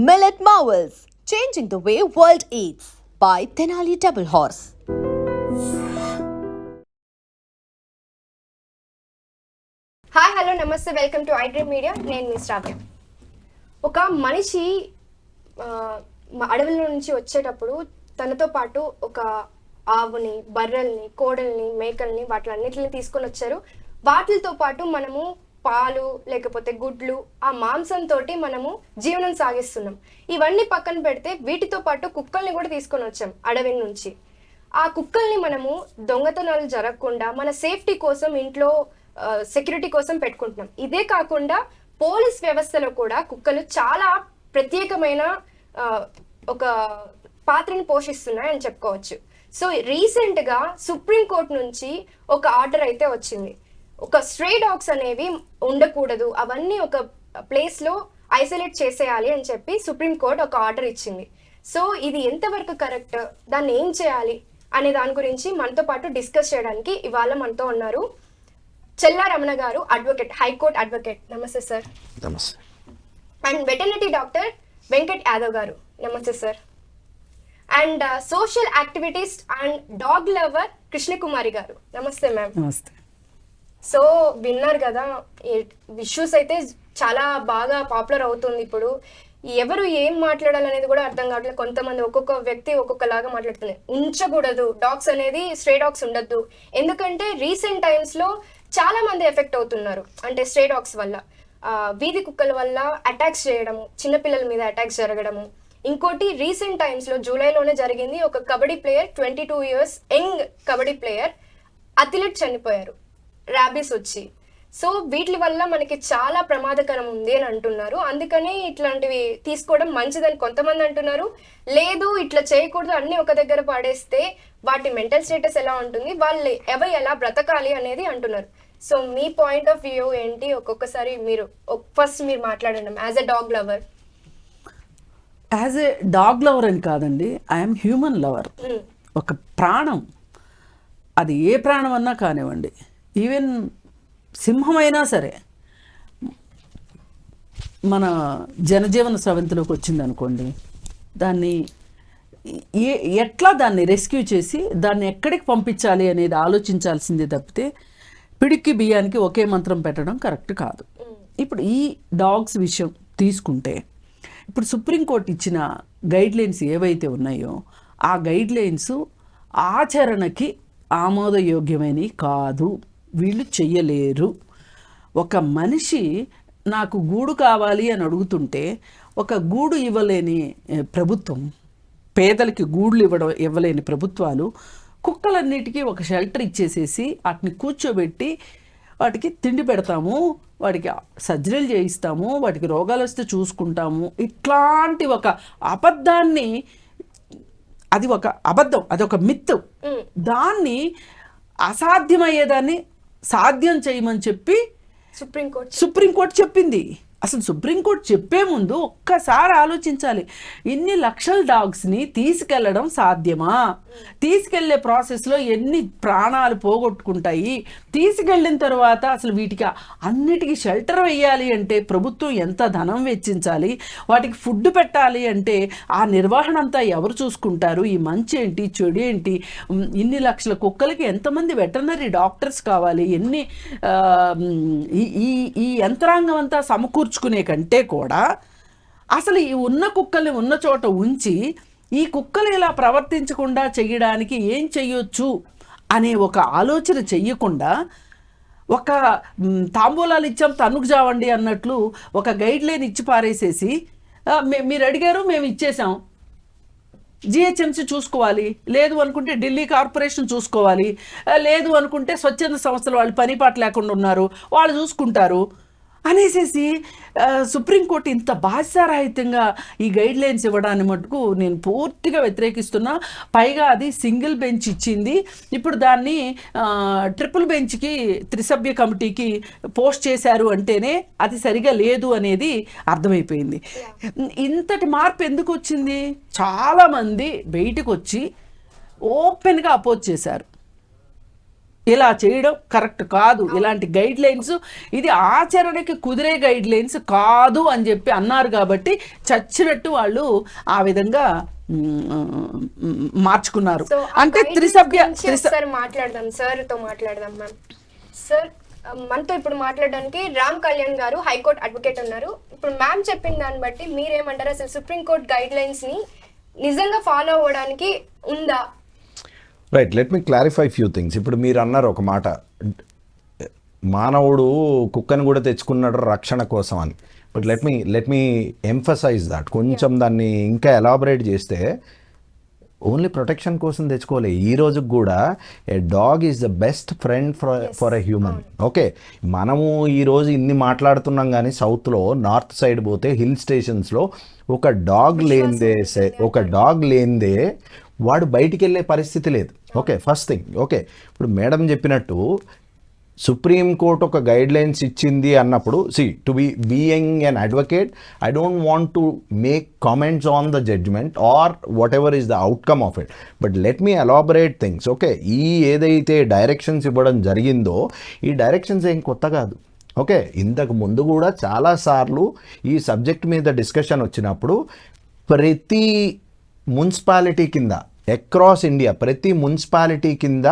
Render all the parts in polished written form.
Millet Marvels, changing the way world eats by Tenali Double Horse. Hi hello నమస్తే welcome to iDream media. నేను మీ శ్రావ్య. ఒక మనిషి అడవుల నుంచి వచ్చేటప్పుడు తనతో పాటు ఒక ఆవుని, బర్రెల్ని, కోడల్ని, మేకల్ని వాటిలన్నిటిని తీసుకొని వచ్చారు. వాటితో పాటు మనము పాలు లేకపోతే గుడ్లు, ఆ మాంసంతో మనము జీవనం సాగిస్తున్నాం. ఇవన్నీ పక్కన పెడితే వీటితో పాటు కుక్కల్ని కూడా తీసుకొని వచ్చాం అడవి నుంచి. ఆ కుక్కల్ని మనము దొంగతనాలు జరగకుండా మన సేఫ్టీ కోసం ఇంట్లో సెక్యూరిటీ కోసం పెట్టుకుంటున్నాం. ఇదే కాకుండా పోలీస్ వ్యవస్థలో కూడా కుక్కలు చాలా ప్రత్యేకమైన ఒక పాత్రని పోషిస్తున్నాయి అని చెప్పుకోవచ్చు. సో రీసెంట్గా సుప్రీంకోర్టు నుంచి ఒక ఆర్డర్ అయితే వచ్చింది. ఒక స్ట్రే డాగ్స్ అనేవి ఉండకూడదు, అవన్నీ ఒక ప్లేస్లో ఐసోలేట్ చేసేయాలి అని చెప్పి సుప్రీంకోర్టు ఒక ఆర్డర్ ఇచ్చింది. సో ఇది ఎంతవరకు కరెక్ట్, దాన్ని ఏం చేయాలి అనే దాని గురించి మనతో పాటు డిస్కస్ చేయడానికి ఇవాళ మనతో ఉన్నారు Chella Ramana garu, advocate, high court advocate. నమస్తే సార్. నమస్తే. And veterinary doctor Venkat Yadav garu. నమస్తే sir. And social activist and dog lover Krishnakumari garu. నమస్తే మ్యామ్. నమస్తే. సో విన్నారు కదా, ఇష్యూస్ అయితే చాలా బాగా పాపులర్ అవుతుంది ఇప్పుడు. ఎవరు ఏం మాట్లాడాలనేది కూడా అర్థం కావట్లేదు. కొంతమంది ఒక్కొక్క వ్యక్తి ఒక్కొక్కలాగా మాట్లాడుతుంది. ఉంచకూడదు డాగ్స్ అనేది, స్ట్రే డాగ్స్ ఉండద్దు. ఎందుకంటే రీసెంట్ టైమ్స్లో చాలా మంది ఎఫెక్ట్ అవుతున్నారు. అంటే స్ట్రే డాగ్స్ వల్ల, వీధి కుక్కల వల్ల అటాక్స్ చేయడము, చిన్నపిల్లల మీద అటాక్స్ జరగడము. ఇంకోటి రీసెంట్ టైమ్స్లో జూలైలోనే జరిగింది. ఒక kabaddi player, 22 years young kabaddi player athlete చనిపోయారు ర్యాబీస్ వచ్చి. సో వీటి వల్ల మనకి చాలా ప్రమాదకరం ఉంది అని అంటున్నారు. అందుకని ఇట్లాంటివి తీసుకోవడం మంచిదని కొంతమంది అంటున్నారు. లేదు ఇట్లా చేయకూడదు, అన్ని ఒక దగ్గర పాడేస్తే వాటి మెంటల్ స్టేటస్ ఎలా ఉంటుంది, వాళ్ళు ఎలా బ్రతకాలి అనేది అంటున్నారు. So me point of view ఏంటి? ఒక్కొక్కసారి మీరు ఫస్ట్ మీరు మాట్లాడండి as a dog lover. As a dog lover అని కాదండి, ఐఎమ్ హ్యూమన్ లవర్. ఒక ప్రాణం, అది ఏ ప్రాణం అన్నా కానివ్వండి, ఈవెన్ సింహమైనా సరే మన జనజీవన స్రవంతిలోకి వచ్చింది అనుకోండి, దాన్ని ఎట్లా దాన్ని రెస్క్యూ చేసి దాన్ని ఎక్కడికి పంపించాలి అనేది ఆలోచించాల్సిందే తప్పితే పిడికి బియ్యానికి ఒకే మంత్రం పెట్టడం కరెక్ట్ కాదు. ఇప్పుడు ఈ డాగ్స్ విషయం తీసుకుంటే, ఇప్పుడు సుప్రీంకోర్టు ఇచ్చిన గైడ్లైన్స్ ఏవైతే ఉన్నాయో ఆ గైడ్లైన్స్ ఆచరణకి ఆమోదయోగ్యమైనవి కాదు. వీళ్ళు చెయ్యలేరు. ఒక మనిషి నాకు గూడు కావాలి అని అడుగుతుంటే ఒక గూడు ఇవ్వలేని ప్రభుత్వం, పేదలకి గూడులు ఇవ్వలేని ప్రభుత్వాలు కుక్కలన్నిటికీ ఒక షెల్టర్ ఇచ్చేసేసి వాటిని కూర్చోబెట్టి వాటికి తిండి పెడతాము, వాటికి సర్జరీలు చేయిస్తాము, వాటికి రోగాలు వస్తే చూసుకుంటాము, ఇట్లాంటి ఒక అబద్ధాన్ని, అది ఒక అబద్ధం, అది ఒక మిత్. దాన్ని అసాధ్యమయ్యేదాన్ని సాధ్యం చేయమని చెప్పి సుప్రీంకోర్టు చెప్పింది. అసలు సుప్రీంకోర్టు చెప్పే ముందు ఒక్కసారి ఆలోచించాలి. ఇన్ని లక్షల డాగ్స్ని తీసుకెళ్ళడం సాధ్యమా? తీసుకెళ్లే ప్రాసెస్లో ఎన్ని ప్రాణాలు పోగొట్టుకుంటాయి? తీసుకెళ్ళిన తర్వాత అసలు వీటికి అన్నిటికీ షెల్టర్ వేయాలి అంటే ప్రభుత్వం ఎంత ధనం వెచ్చించాలి? వాటికి ఫుడ్ పెట్టాలి అంటే ఆ నిర్వహణ అంతా ఎవరు చూసుకుంటారు? ఈ మంచి ఏంటి, చెడు ఏంటి? ఇన్ని లక్షల కుక్కలకి ఎంతమంది వెటర్నరీ డాక్టర్స్ కావాలి? ఎన్ని ఈ యంత్రాంగం అంతా సమకూర్చుకునే కంటే కూడా అసలు ఈ ఉన్న కుక్కల్ని ఉన్న చోట ఉంచి ఈ కుక్కలు ఇలా ప్రవర్తించకుండా చేయడానికి ఏం చెయ్యొచ్చు అనే ఒక ఆలోచన చెయ్యకుండా, ఒక తాంబూలాలు ఇచ్చాం తన్నుకు జావండి అన్నట్లు ఒక గైడ్లైన్ ఇచ్చి పారేసేసి, మీరు అడిగారు మేము ఇచ్చేసాం, జిహెచ్ఎంసీ చూసుకోవాలి, లేదు అనుకుంటే ఢిల్లీ కార్పొరేషన్ చూసుకోవాలి, లేదు అనుకుంటే స్వచ్ఛంద సంస్థలు వాళ్ళు పని పాట లేకుండా ఉన్నారు వాళ్ళు చూసుకుంటారు అనేసేసి సుప్రీంకోర్టు ఇంత బాధ్యతారహితంగా ఈ గైడ్లైన్స్ ఇవ్వడాన్ని మటుకు నేను పూర్తిగా వ్యతిరేకిస్తున్నా. పైగా అది సింగిల్ బెంచ్ ఇచ్చింది. ఇప్పుడు దాన్ని ట్రిపుల్ బెంచ్కి, త్రిసభ్య కమిటీకి పోస్ట్ చేశారు అంటేనే అది సరిగా లేదు అనేది అర్థమైపోయింది. ఇంతటి మార్పు ఎందుకు వచ్చింది? చాలామంది బయటకు వచ్చి ఓపెన్గా అపోజ్ చేశారు. ఇలా చేయడం కరెక్ట్ కాదు, ఇలాంటి గైడ్ లైన్స్ ఇది ఆచరణకి కుదిరే గైడ్ లైన్స్ కాదు అని చెప్పి అన్నారు కాబట్టి చచ్చినట్టు వాళ్ళు ఆ విధంగా మార్చుకున్నారు. So, ఆ అంటే guidelines గురించి ఒకసారి మాట్లాడదాం, సార్ తో మాట్లాడదాం. మ్యామ్ సార్, మనతో ఇప్పుడు మాట్లాడడానికి రామ్ కళ్యాణ్ గారు హైకోర్టు అడ్వకేట్ ఉన్నారు. ఇప్పుడు మ్యామ్ చెప్పిన దాన్ని బట్టి మీరేమంటారు, అసలు సుప్రీంకోర్టు గైడ్ లైన్స్ ని నిజంగా ఫాలో అవ్వడానికి ఉందా? Right, let me clarify few things. ఇప్పుడు మీరు అన్నారు ఒక మాట, మానవుడు కుక్కను కూడా తెచ్చుకున్నాడు రక్షణ కోసం అని. But let me emphasize that, కొంచెం దాన్ని ఇంకా ఎలాబరేట్ చేస్తే, ఓన్లీ ప్రొటెక్షన్ కోసం తెచ్చుకోలే. ఈ రోజుకి కూడా a dog is the best friend for a human. Okay, మనము ఈరోజు ఇన్ని మాట్లాడుతున్నాం కానీ సౌత్లో నార్త్ సైడ్ పోతే హిల్ స్టేషన్స్లో ఒక డాగ్ లేనిదే వాడు బయటికి వెళ్ళే పరిస్థితి లేదు. Okay, first thing. ఓకే, ఇప్పుడు మేడం చెప్పినట్టు సుప్రీంకోర్టు ఒక గైడ్ లైన్స్ ఇచ్చింది అన్నప్పుడు, to be being an advocate, I don't want to make comments on the judgment or whatever is the outcome of it, but let me elaborate things. Okay, ఈ ఏదైతే directions ఇవ్వడం జరిగిందో ఈ directions ఏం కొత్త కాదు. ఓకే, ఇంతకు ముందు కూడా చాలాసార్లు ఈ సబ్జెక్ట్ మీద డిస్కషన్ వచ్చినప్పుడు ప్రతి మున్సిపాలిటీ కింద అక్రాస్ ఇండియా ప్రతి మున్సిపాలిటీ కింద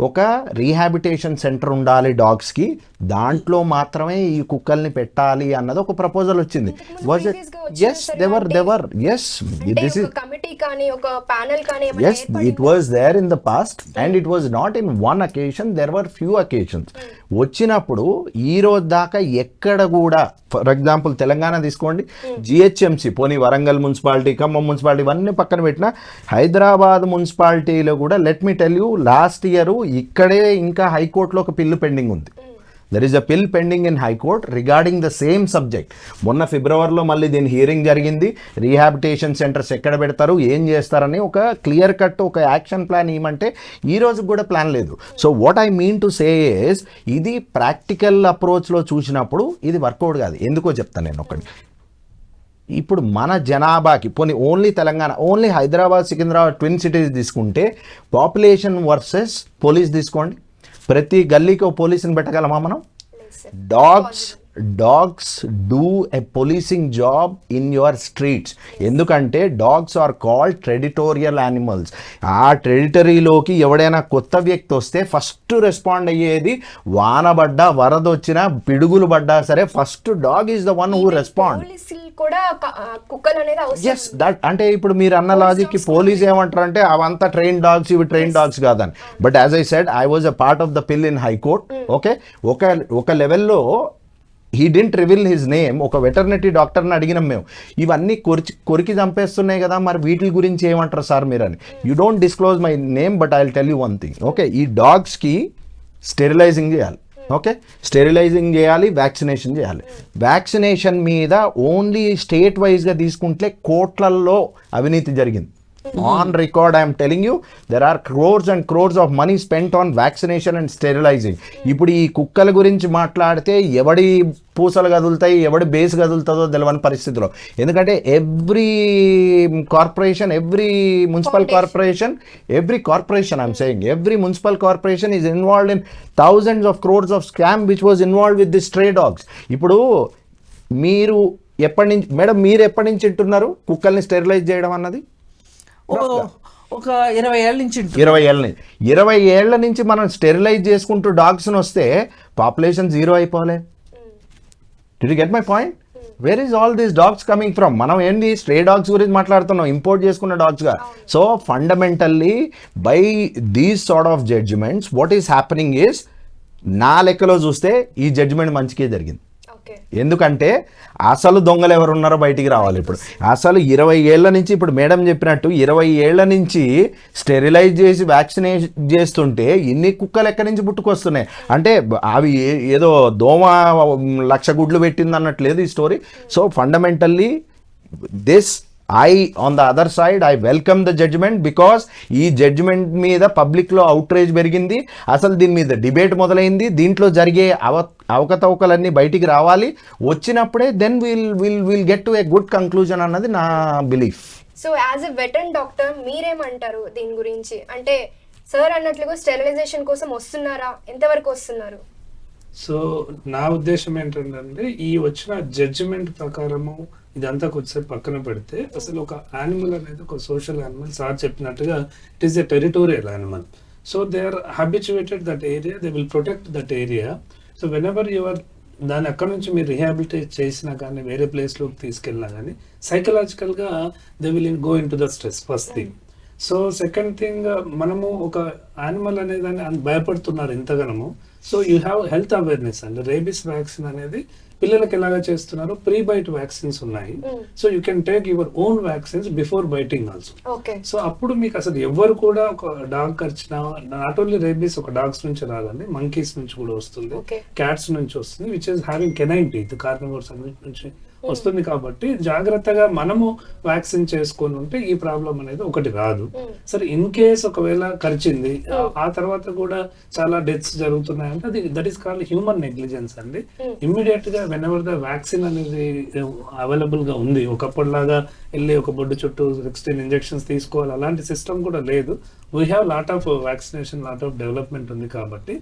ఒక రీహాబిటేషన్ సెంటర్ ఉండాలి డాగ్స్కి, దాంట్లో మాత్రమే ఈ కుక్కల్ని పెట్టాలి అన్నది ఒక ప్రపోజల్ వచ్చింది. Was it? Yes, they were yes, this is committee కానీ ఒక ప్యానెల్ కానీ yes, it was there in the past and it was not in one occasion, there were few occasions. వచ్చినప్పుడు ఈ రోజు దాకా ఎక్కడ కూడా, ఫర్ ఎగ్జాంపుల్ తెలంగాణ తీసుకోండి, జిహెచ్ఎంసి, పోనీ వరంగల్ మున్సిపాలిటీ, ఖమ్మం మున్సిపాలిటీ ఇవన్నీ పక్కన పెట్టిన హైదరాబాద్ మున్సిపాలిటీలో కూడా let me tell you, last year ఇక్కడే ఇంకా హైకోర్టులో ఒక పిల్లు పెండింగ్ ఉంది. దెర్ ఈస్ అ పిల్ pending in high court regarding the same subject. మొన్న ఫిబ్రవరిలో మళ్ళీ దీని హియరింగ్ జరిగింది. రీహాబిటేషన్ సెంటర్స్ ఎక్కడ పెడతారు, ఏం చేస్తారని ఒక క్లియర్ కట్ ఒక యాక్షన్ ప్లాన్ ఇవ్వమంటే ఈ రోజు కూడా ప్లాన్ లేదు. So what I mean to say is, ఇది ప్రాక్టికల్ అప్రోచ్లో చూసినప్పుడు ఇది వర్కౌట్ కాదు. ఎందుకో చెప్తాను నేను ఒకటి. ఇప్పుడు మన జనాభాకి, పోనీ only Telangana, only Hyderabad Secunderabad twin cities తీసుకుంటే పాపులేషన్ వర్సెస్ పోలీస్ తీసుకోండి, ప్రతి గల్లీకి ఒక పోలీసుని పెట్టగలమా మనం? Dogs do a policing job in your streets. ఎందుకంటే dogs are called territorial animals. ఆ టెరిటరీలోకి ఎవడైనా కొత్త వ్యక్తి వస్తే ఫస్ట్ రెస్పాండ్ అయ్యేది, వానబడ్డా వరదొచ్చినా పిడుగులు పడ్డా సరే first dog is the one who respond. కూడా కుక్కలు అనేది అవసరం. ఎస్, దట్ అంటే ఇప్పుడు మీరు అన్న లాజిక్ పోలీస్ ఏమంటారు అంటే అవంతా ట్రైన్ డాగ్స్, ఇవి ట్రైన్ డాగ్స్ కాదని. But as I said, I was a part of the పిల్ ఇన్ హైకోర్ట్. ఓకే, ఒక లెవెల్లో he didn't reveal his name. ఒక వెటర్నరీ డాక్టర్ని అడిగినాం మేము, ఇవన్నీ కొరికి చంపేస్తున్నాయి కదా, మరి వీటి గురించి ఏమంటారు సార్ మీరు అని. You don't disclose my name, but I will tell you one thing. Okay, ఈ డాగ్స్కి స్టెరిలైజింగ్ చేయాలి. ఓకే, స్టెరిలైజింగ్ చేయాలి, వ్యాక్సినేషన్ చేయాలి. వ్యాక్సినేషన్ మీద ఓన్లీ స్టేట్ వైజ్గా తీసుకుంటే కోట్లల్లో అవినీతి జరిగింది. On record I'm telling you, there are crores and crores of money spent on vaccination and sterilising. ఇప్పుడు ఈ కుక్కల గురించి మాట్లాడితే ఎవడి పూసలు కదులుతాయి, ఎవడి బేస్ కదులుతుందో తెలియని పరిస్థితిలో. ఎందుకంటే every corporation, every municipal corporation, I'm saying every municipal corporation is involved in thousands of crores of scam which was involved with the stray dogs. ఇప్పుడు మీరు ఎప్పటి నుంచి మేడం, మీరు ఎప్పటి నుంచి వింటున్నారు కుక్కల్ని స్టెరిలైజ్ చేయడం అన్నది? ఒక 20 ఏళ్ళ నుంచి. 20 ఏళ్ల నుంచి మనం స్టెరిలైజ్ చేసుకుంటూ డాగ్స్ని వస్తే పాపులేషన్ జీరో అయిపోలే. Did you get my point? Where is all these dogs coming from? మనం ఏంది స్ట్రే డాగ్స్ గురించి మాట్లాడుతున్నాం, ఇంపోర్ట్ చేసుకున్న డాగ్స్గా. So fundamentally by these sort of judgments what is happening is, నా లెక్కలో చూస్తే ఈ జడ్జిమెంట్ మంచికే జరిగింది. ఎందుకంటే అసలు దొంగలు ఎవరు ఉన్నారో బయటికి రావాలి. ఇప్పుడు అసలు 20 ఏళ్ల నుంచి, ఇప్పుడు మేడం చెప్పినట్టు 20 ఏళ్ల నుంచి స్టెరిలైజ్ చేసి వ్యాక్సినేషన్ చేస్తుంటే ఇన్ని కుక్కలు ఎక్కడి నుంచి పుట్టుకొస్తున్నాయి అంటే అవి ఏదో దోమ 1,00,000 గుడ్లు పెట్టింది అన్నట్లేదు ఈ story. So fundamentally this on the other side, I welcome the judgment because ఈ జడ్జిమెంట్ మీద పబ్లిక్లో అవుట్రేజ్ పెరిగింది. అసలు దీని మీద డిబేట్ మొదలైంది. దీంట్లో జరిగే అవకతవకలన్నీ బయటికి రావాలి. వచ్చినప్పుడే then will get to a good conclusion అన్నది నా belief. So as a veteran doctor మీరేమంటారు దీని గురించి? అంటే సార్ అన్నట్లుగా స్టెరిలైజేషన్ కోసం వస్తున్నారా, ఎంతవరకు వస్తున్నారు? సో నా ఉద్దేశం ఏంటంటే ఈ వచ్చిన జడ్జిమెంట్ ప్రకారము ఇదంతా కొంచెం పక్కన పెడితే అసలు ఒక యానిమల్ అనేది ఒక సోషల్ యానిమల్. సార్ చెప్పినట్టుగా it is a territorial animal. So they are habituated that area, they will protect that area. So whenever your దాన్ని అక్కడ నుంచి మీరు రిహాబిలిటేట్ చేసినా కానీ వేరే ప్లేస్లోకి తీసుకెళ్ళినా కానీ సైకలాజికల్గా they will go into the stress, first thing. So second thing, మనము ఒక యానిమల్ అనేదాన్ని భయపడుతున్నారు ఇంతగానము. So you have health awareness అండి. రేబీస్ వ్యాక్సిన్ అనేది పిల్లలకి ఎలాగా చేస్తున్నారు, ప్రీ బైట్ వ్యాక్సిన్స్ ఉన్నాయి. So you can take your own vaccines before biting also. Okay. So అప్పుడు మీకు అసలు ఎవరు కూడా ఒక డాగ్ కరిచినా, నాట్ ఓన్లీ రేబీస్ ఒక డాగ్స్ నుంచి రాదండి, మంకీస్ నుంచి కూడా వస్తుంది, క్యాట్స్ నుంచి వస్తుంది, which is having canine teeth, carnivores అన్నిటి నుంచి వస్తుంది. కాబట్టి జాగ్రత్తగా మనము వ్యాక్సిన్ చేసుకొని ఉంటే ఈ ప్రాబ్లం అనేది ఒకటి రాదు. సరే ఇన్ కేస్ ఒకవేళ కరిచింది ఆ తర్వాత కూడా చాలా డెత్స్ జరుగుతున్నాయి అంటే అది that is called human negligence అండి. ఇమ్మీడియట్ గా వెన్ ఎవర్ ద వ్యాక్సిన్ అనేది అవైలబుల్ గా ఉంది, ఒకప్పటిలాగా వెళ్ళి ఒక బొడ్డు చుట్టూ 16 ఇంజెక్షన్స్ తీసుకోవాలి అలాంటి సిస్టమ్ కూడా లేదు. We have lot of vaccination, lot of development ఉంది. కాబట్టి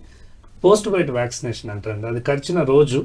పోస్ట్ బైట్ వ్యాక్సినేషన్ అంటారండి. అది కరిచిన రోజు,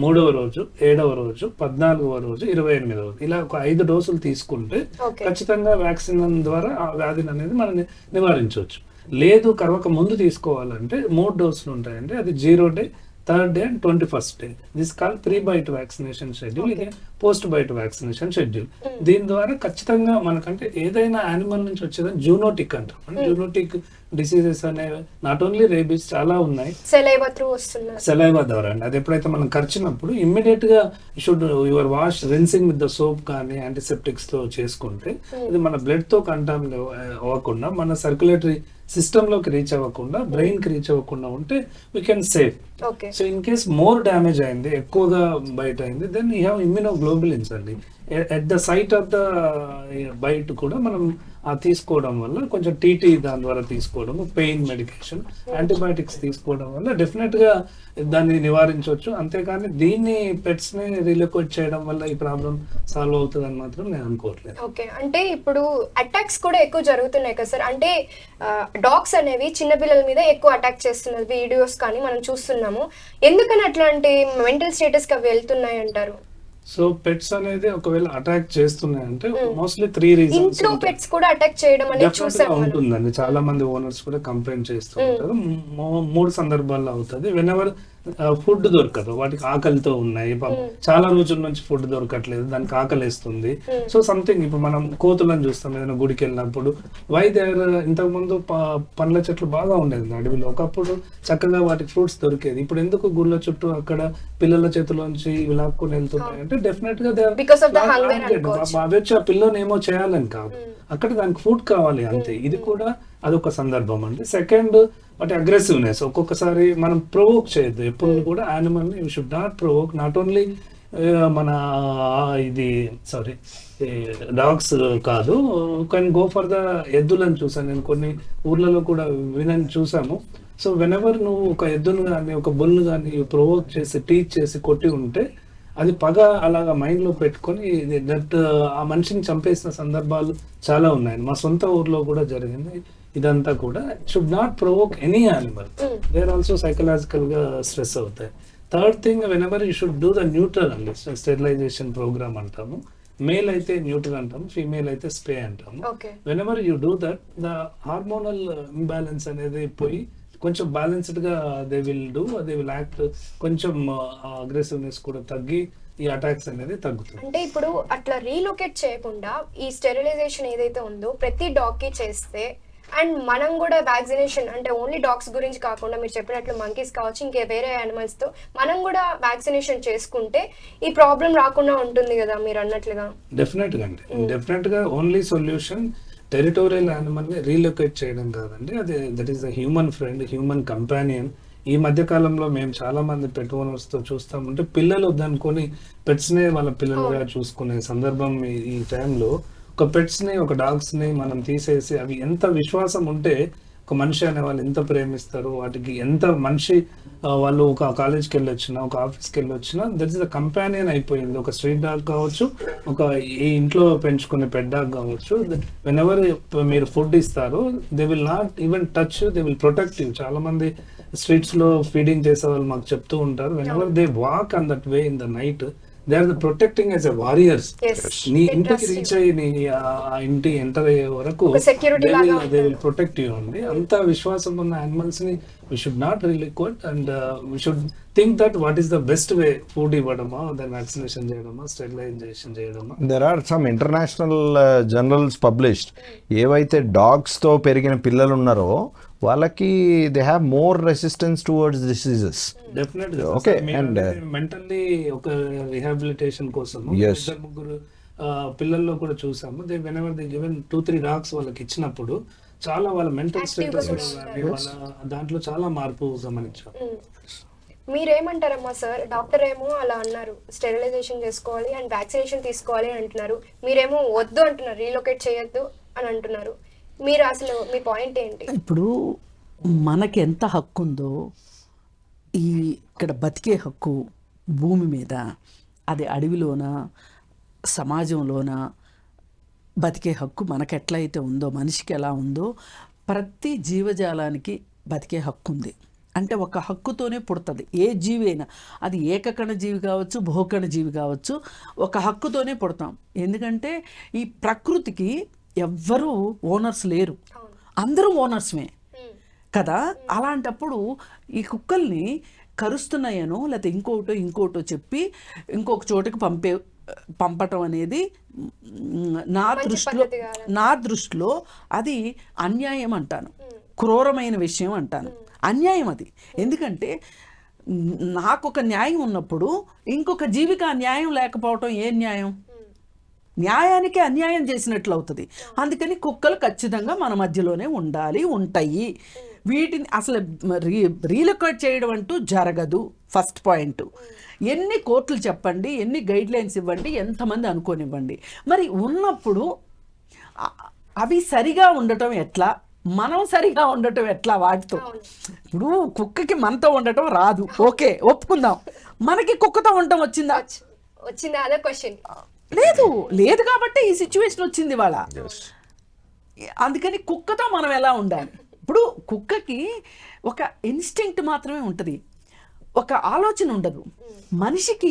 3వ రోజు, 7వ రోజు, 14వ రోజు, 28వ రోజు, ఇలా ఒక 5 డోసులు తీసుకుంటే ఖచ్చితంగా వ్యాక్సిన్ ద్వారా ఆ వ్యాధిని అనేది మనం నివారించవచ్చు. లేదు కరవక ముందు తీసుకోవాలంటే 3 డోసులు ఉంటాయండి. అది 0 day, 3rd day and 21st day. This call pre bite vaccination schedule, ఇది పోస్ట్ బైట్ వ్యాక్సినేషన్ షెడ్యూల్. దీని ద్వారా ఖచ్చితంగా మనకంటే ఏదైనా యానిమల్ నుంచి వచ్చేదని జూనోటిక్ అంటాం. జూనోటిక్ డిసీజెస్ అనేవి నాట్ ఓన్లీ రేబీస్ చాలా ఉన్నాయి, సెలైవా త్రూ వస్తున్నారు, సెలైవా ద్వారా అండి. అది ఎప్పుడైతే మనం కరిచినప్పుడు ఇమ్మీడియట్ గా should your wash rinsing with the soap కానీ యాంటీసెప్టిక్స్ తో చేసుకుంటే ఇది మన బ్లడ్ తో కంటామినేట్ అవ్వకుండా, మన సర్క్యులేటరీ సిస్టమ్ లోకి రీచ్ అవ్వకుండా, బ్రెయిన్ కి రీచ్ అవ్వకుండా ఉంటే we can save. So in case more damage అయింది, ఎక్కువగా బైట్ అయింది, దెన్ యూ హ్యావ్ ఇమ్యూనోగ్లోబులిన్స్ అండి. At the site of the bite కూడా మనం తీసుకోవడం వల్ల, కొంచెం టీటీ దాని ద్వారా తీసుకోవడం, పెయిన్ మెడికేషన్, యాంటీబయాటిక్స్ తీసుకోవడం వల్ల డెఫినెట్ గా దాన్ని నివారించవచ్చు. అంతేకాని దీన్ని పెట్స్ ని రీలొకేట్ చేయడం వల్ల ఈ ప్రాబ్లం సాల్వ్ అవుతుందని మాత్రం నేను అనుకోవట్లేదు. ఓకే. అంటే ఇప్పుడు అటాక్స్ కూడా ఎక్కువ జరుగుతున్నాయి కదా సార్, అంటే డాగ్స్ అనేవి చిన్నపిల్లల మీద ఎక్కువ అటాక్ చేస్తున్నారు, వీడియోస్ కానీ మనం చూస్తున్నాము. ఎందుకని అట్లాంటి మెంటల్ స్టేటస్ కి అవి వెళ్తున్నాయి అంటారు? సో పెట్స్ అనేది ఒకవేళ అటాక్ చేస్తున్నాయంటే మోస్ట్లీ 3 రీజన్స్. ఇంట్లో పెట్స్ కూడా అటాక్ చేయడం అనేది చూసాము, ఉంటుందండి. చాలా మంది ఓనర్స్ కూడా కంప్లైంట్ చేస్తూ ఉంటారు. 3 సందర్భాల్లో అవుతుంది. వెన్ ఎవర్ ఫుడ్ దొరకదు, వాటికి ఆకలితో ఉన్నాయి, చాలా రోజుల నుంచి ఫుడ్ దొరకట్లేదు, దానికి ఆకలిస్తుంది. సో సంథింగ్, ఇప్పుడు మనం కోతులను చూస్తాం ఏదైనా గుడికి వెళ్ళినప్పుడు, వై దేర్ ఇంతకు ముందు పండ్ల చెట్లు బాగా ఉండేది అడవిలో, ఒకప్పుడు చక్కగా వాటికి ఫ్రూట్స్ దొరికేది. ఇప్పుడు ఎందుకు గుళ్ళ చుట్టూ అక్కడ పిల్లల చేతిలోంచి లాక్కొని వెళ్తున్నాయి అంటే డెఫినెట్ గా అవి వచ్చి ఆ పిల్లని ఏమో చేయాలని కాదు, అక్కడ దానికి ఫుడ్ కావాలి అంతే. ఇది కూడా అదొక సందర్భం అండి. సెకండ్, వాటి అగ్రెసివ్నెస్. ఒక్కొక్కసారి మనం ప్రొవోక్ చేయొద్దు ఎప్పుడు కూడా యానిమల్ ని. You should not provoke, not only మన ఇది డాగ్స్ కాదు, కెన్ గో ఫర్ ద ఎద్దులను చూసాను నేను, కొన్ని ఊర్లలో కూడా వినని చూసాము. సో వెన్ ఎవర్ నువ్వు ఒక ఎద్దును కానీ ఒక బుల్ను కానీ ప్రొవోక్ చేసి టీచ్ చేసి కొట్టి ఉంటే అది పగ అలాగా మైండ్ లో పెట్టుకొని దట్ ఆ మనిషిని చంపేసిన సందర్భాలు చాలా ఉన్నాయి. మా సొంత ఊర్లో కూడా జరిగింది ఇదంతా కూడా. Should not provoke any animal, they are also psychological గా స్ట్రెస్ అవుతాయి. Third thing, whenever you should do the neutral అండి, స్టెరిలైజేషన్ ప్రోగ్రామ్ అంటాము. మేల్ అయితే న్యూట్రల్ అంటాము, ఫీమేల్ అయితే స్ప్రే అంటాము. Whenever you do that, the hormonal imbalance అనేది పోయి కొంచెం బ్యాలెన్స్డ్ గా దే విల్ యాక్ట్, కొంచెం అగ్రెసివ్నెస్ కూడా తగ్గి ఈ అటాక్స్ అనేది తగ్గుతుంది. అంటే ఇప్పుడు అట్లా రీలొకేట్ చేయకుండా ఈ స్టెరిలైజేషన్ ఏదైతే ఉందో ప్రతి డాగ్ కి చేస్తే, అండ్ మనం కూడా వ్యాక్సినేషన్ అంటే ఓన్లీ డాగ్స్ గురించి కాకుండా మీరు చెప్పినట్లు మంకీస్ కావచ్చు, ఇంకే వేరే యానిమల్స్ తో మనం కూడా వ్యాక్సినేషన్ చేసుకుంటే ఈ ప్రాబ్లం రాకుండా ఉంటుంది కదా మీరు అన్నట్లుగా. డెఫినెట్ గా అండి, డెఫినెట్ గా ఓన్లీ సొల్యూషన్ టెరిటోరియల్ యానిమల్ ని రీలొకేట్ చేయడం కాదండి, అది that is the human friend, human companion. ఈ మధ్య కాలంలో మేము చాలా మంది పెట్ ఓనర్స్ తో చూస్తామంటే పిల్లలు వద్దనుకొని పెట్స్ నే వాళ్ళ పిల్లలుగా చూసుకునే సందర్భం ఈ టైంలో. ఒక పెట్స్ ని, ఒక డాగ్స్ ని మనం తీసేసి అవి ఎంత విశ్వాసం ఉంటే ఒక మనిషి అనే వాళ్ళు ఎంత ప్రేమిస్తారు, వాటికి ఎంత మనిషి వాళ్ళు ఒక కాలేజ్కి వెళ్ళొచ్చినా, ఒక ఆఫీస్కి వెళ్ళొచ్చినా దట్ ఇస్ ద కంపానియన్ అయిపోయింది. ఒక స్ట్రీట్ డాగ్ కావచ్చు, ఒక ఈ ఇంట్లో పెంచుకునే పెట్ డాగ్ కావచ్చు. వెన్ ఎవర్ మీరు ఫుడ్ ఇస్తారు, they will not even touch, they will protect you. చాలా మంది స్ట్రీట్స్ లో ఫీడింగ్ చేసే వాళ్ళు మాకు చెప్తూ ఉంటారు, whenever they walk on that way in the night, they are the protecting as a warriors. నీ ఇంటికి రీచ్ అయ్యి నీ ఆ ఇంటి ఎంటర్ అయ్యే వరకు security they will protect you అండి. అంత విశ్వాసం ఉన్న యానిమల్స్ ని we should not really quit, and we should think that what is the best way, food ఇవ్వడమా, then vaccination చేయడమా, sterilization చేయడమా. There are some international journals published. ఏవైతే డాగ్స్తో పెరిగిన పిల్లలు ఉన్నారో వాళ్ళకి they have more resistance towards diseases. Definitely. Okay, మీరు and, మెంటల్లీ ఒక రిహాబిలిటేషన్ కోసం Yes. ఇద్దరు ముగ్గురు పిల్లల్లో కూడా చూసాము. They whenever they given 2-3 dogs వాళ్ళకి ఇచ్చినప్పుడు చాలా వాళ్ళ మెంటల్ స్టేటస్ వాళ్ళ దాంట్లో చాలా మార్పు గమనించాం. మీరేమంటారమ్మా సార్? డాక్టర్ ఏమో అలా అన్నారు, స్టెరిలైజేషన్ చేసుకోవాలి అండ్ వ్యాక్సినేషన్ తీసుకోవాలి అని అంటున్నారు. మీరేమో వద్దు అంటున్నారు, రీలొకేట్ చేయొద్దు అని అంటున్నారు. మీరు అసలు మీ పాయింట్ ఏంటి? ఇప్పుడు మనకి ఎంత హక్కు ఉందో ఇక్కడ బతికే హక్కు భూమి మీద, అది అడవిలోన సమాజంలోన బతికే హక్కు మనకు ఎట్లయితే ఉందో, మనిషికి ఎలా ఉందో ప్రతి జీవజాలానికి బతికే హక్కు ఉంది. అంటే ఒక హక్కుతోనే పుడుతుంది ఏ జీవి అయినా, అది ఏకకణ జీవి కావచ్చు, బహుకణ జీవి కావచ్చు, ఒక హక్కుతోనే పుడతాం. ఎందుకంటే ఈ ప్రకృతికి ఎవ్వరూ ఓనర్స్ లేరు, అందరూ ఓనర్స్మే కదా. అలాంటప్పుడు ఈ కుక్కల్ని కరుస్తున్నాయనో లేకపోతే ఇంకోటో చెప్పి ఇంకొక చోటకి పంపటం అనేది నా దృష్టిలో అది అన్యాయం అంటాను, క్రూరమైన విషయం అంటాను, అన్యాయం అది. ఎందుకంటే నాకు ఒక న్యాయం ఉన్నప్పుడు ఇంకొక జీవికి ఆ న్యాయం లేకపోవటం ఏ న్యాయం? న్యాయానికి అన్యాయం చేసినట్లు అవుతుంది. అందుకని కుక్కలు ఖచ్చితంగా మన మధ్యలోనే ఉంటాయి. వీటిని అసలు రీలొకేట్ చేయడం అంటూ జరగదు. First point. ఎన్ని కోర్టులు చెప్పండి, ఎన్ని గైడ్ లైన్స్ ఇవ్వండి, ఎంతమంది అనుకోనివ్వండి, మరి ఉన్నప్పుడు అవి సరిగా ఉండటం ఎట్లా, మనం సరిగా ఉండటం ఎట్లా వాటితో? ఇప్పుడు కుక్కకి మనతో ఉండటం రాదు, ఓకే ఒప్పుకుందాం. మనకి కుక్కతో ఉండటం వచ్చిందా? అదే క్వశ్చన్. లేదు కాబట్టి ఈ సిచ్యువేషన్ వచ్చింది వాళ్ళ. అందుకని కుక్కతో మనం ఎలా ఉండాలి? ఇప్పుడు కుక్కకి ఒక ఇన్స్టింక్ట్ మాత్రమే ఉంటుంది, ఒక ఆలోచన ఉండదు. మనిషికి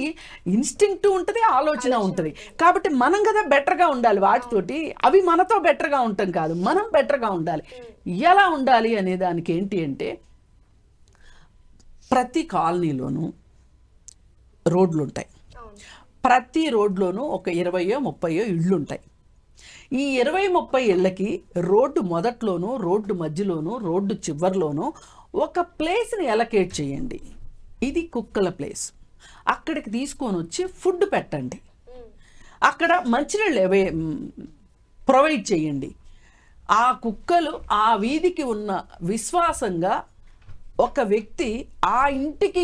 ఇన్స్టింక్ట్ ఉంటుంది, ఆలోచన ఉంటుంది. కాబట్టి మనం కదా బెటర్గా ఉండాలి వాటితోటి. అవి మనతో బెటర్గా ఉండటం కాదు, మనం బెటర్గా ఉండాలి. ఎలా ఉండాలి అనే దానికి ఏంటి అంటే, ప్రతి కాలనీలోనూ రోడ్లు ఉంటాయి, ప్రతి రోడ్లోనూ ఒక 20-30 ఇళ్ళు ఉంటాయి. ఈ 20-30 ఇళ్ళకి రోడ్డు మొదట్లోనూ, రోడ్డు మధ్యలోనూ, రోడ్డు చివరిలోనూ ఒక ప్లేస్ని అలొకేట్ చేయండి. ఇది కుక్కల ప్లేస్. అక్కడికి తీసుకొని వచ్చి ఫుడ్ పెట్టండి, అక్కడ మంచినీళ్ళు ప్రొవైడ్ చేయండి. ఆ కుక్కలు ఆ వీధికి ఉన్న విశ్వాసంగా ఒక వ్యక్తి ఆ ఇంటికి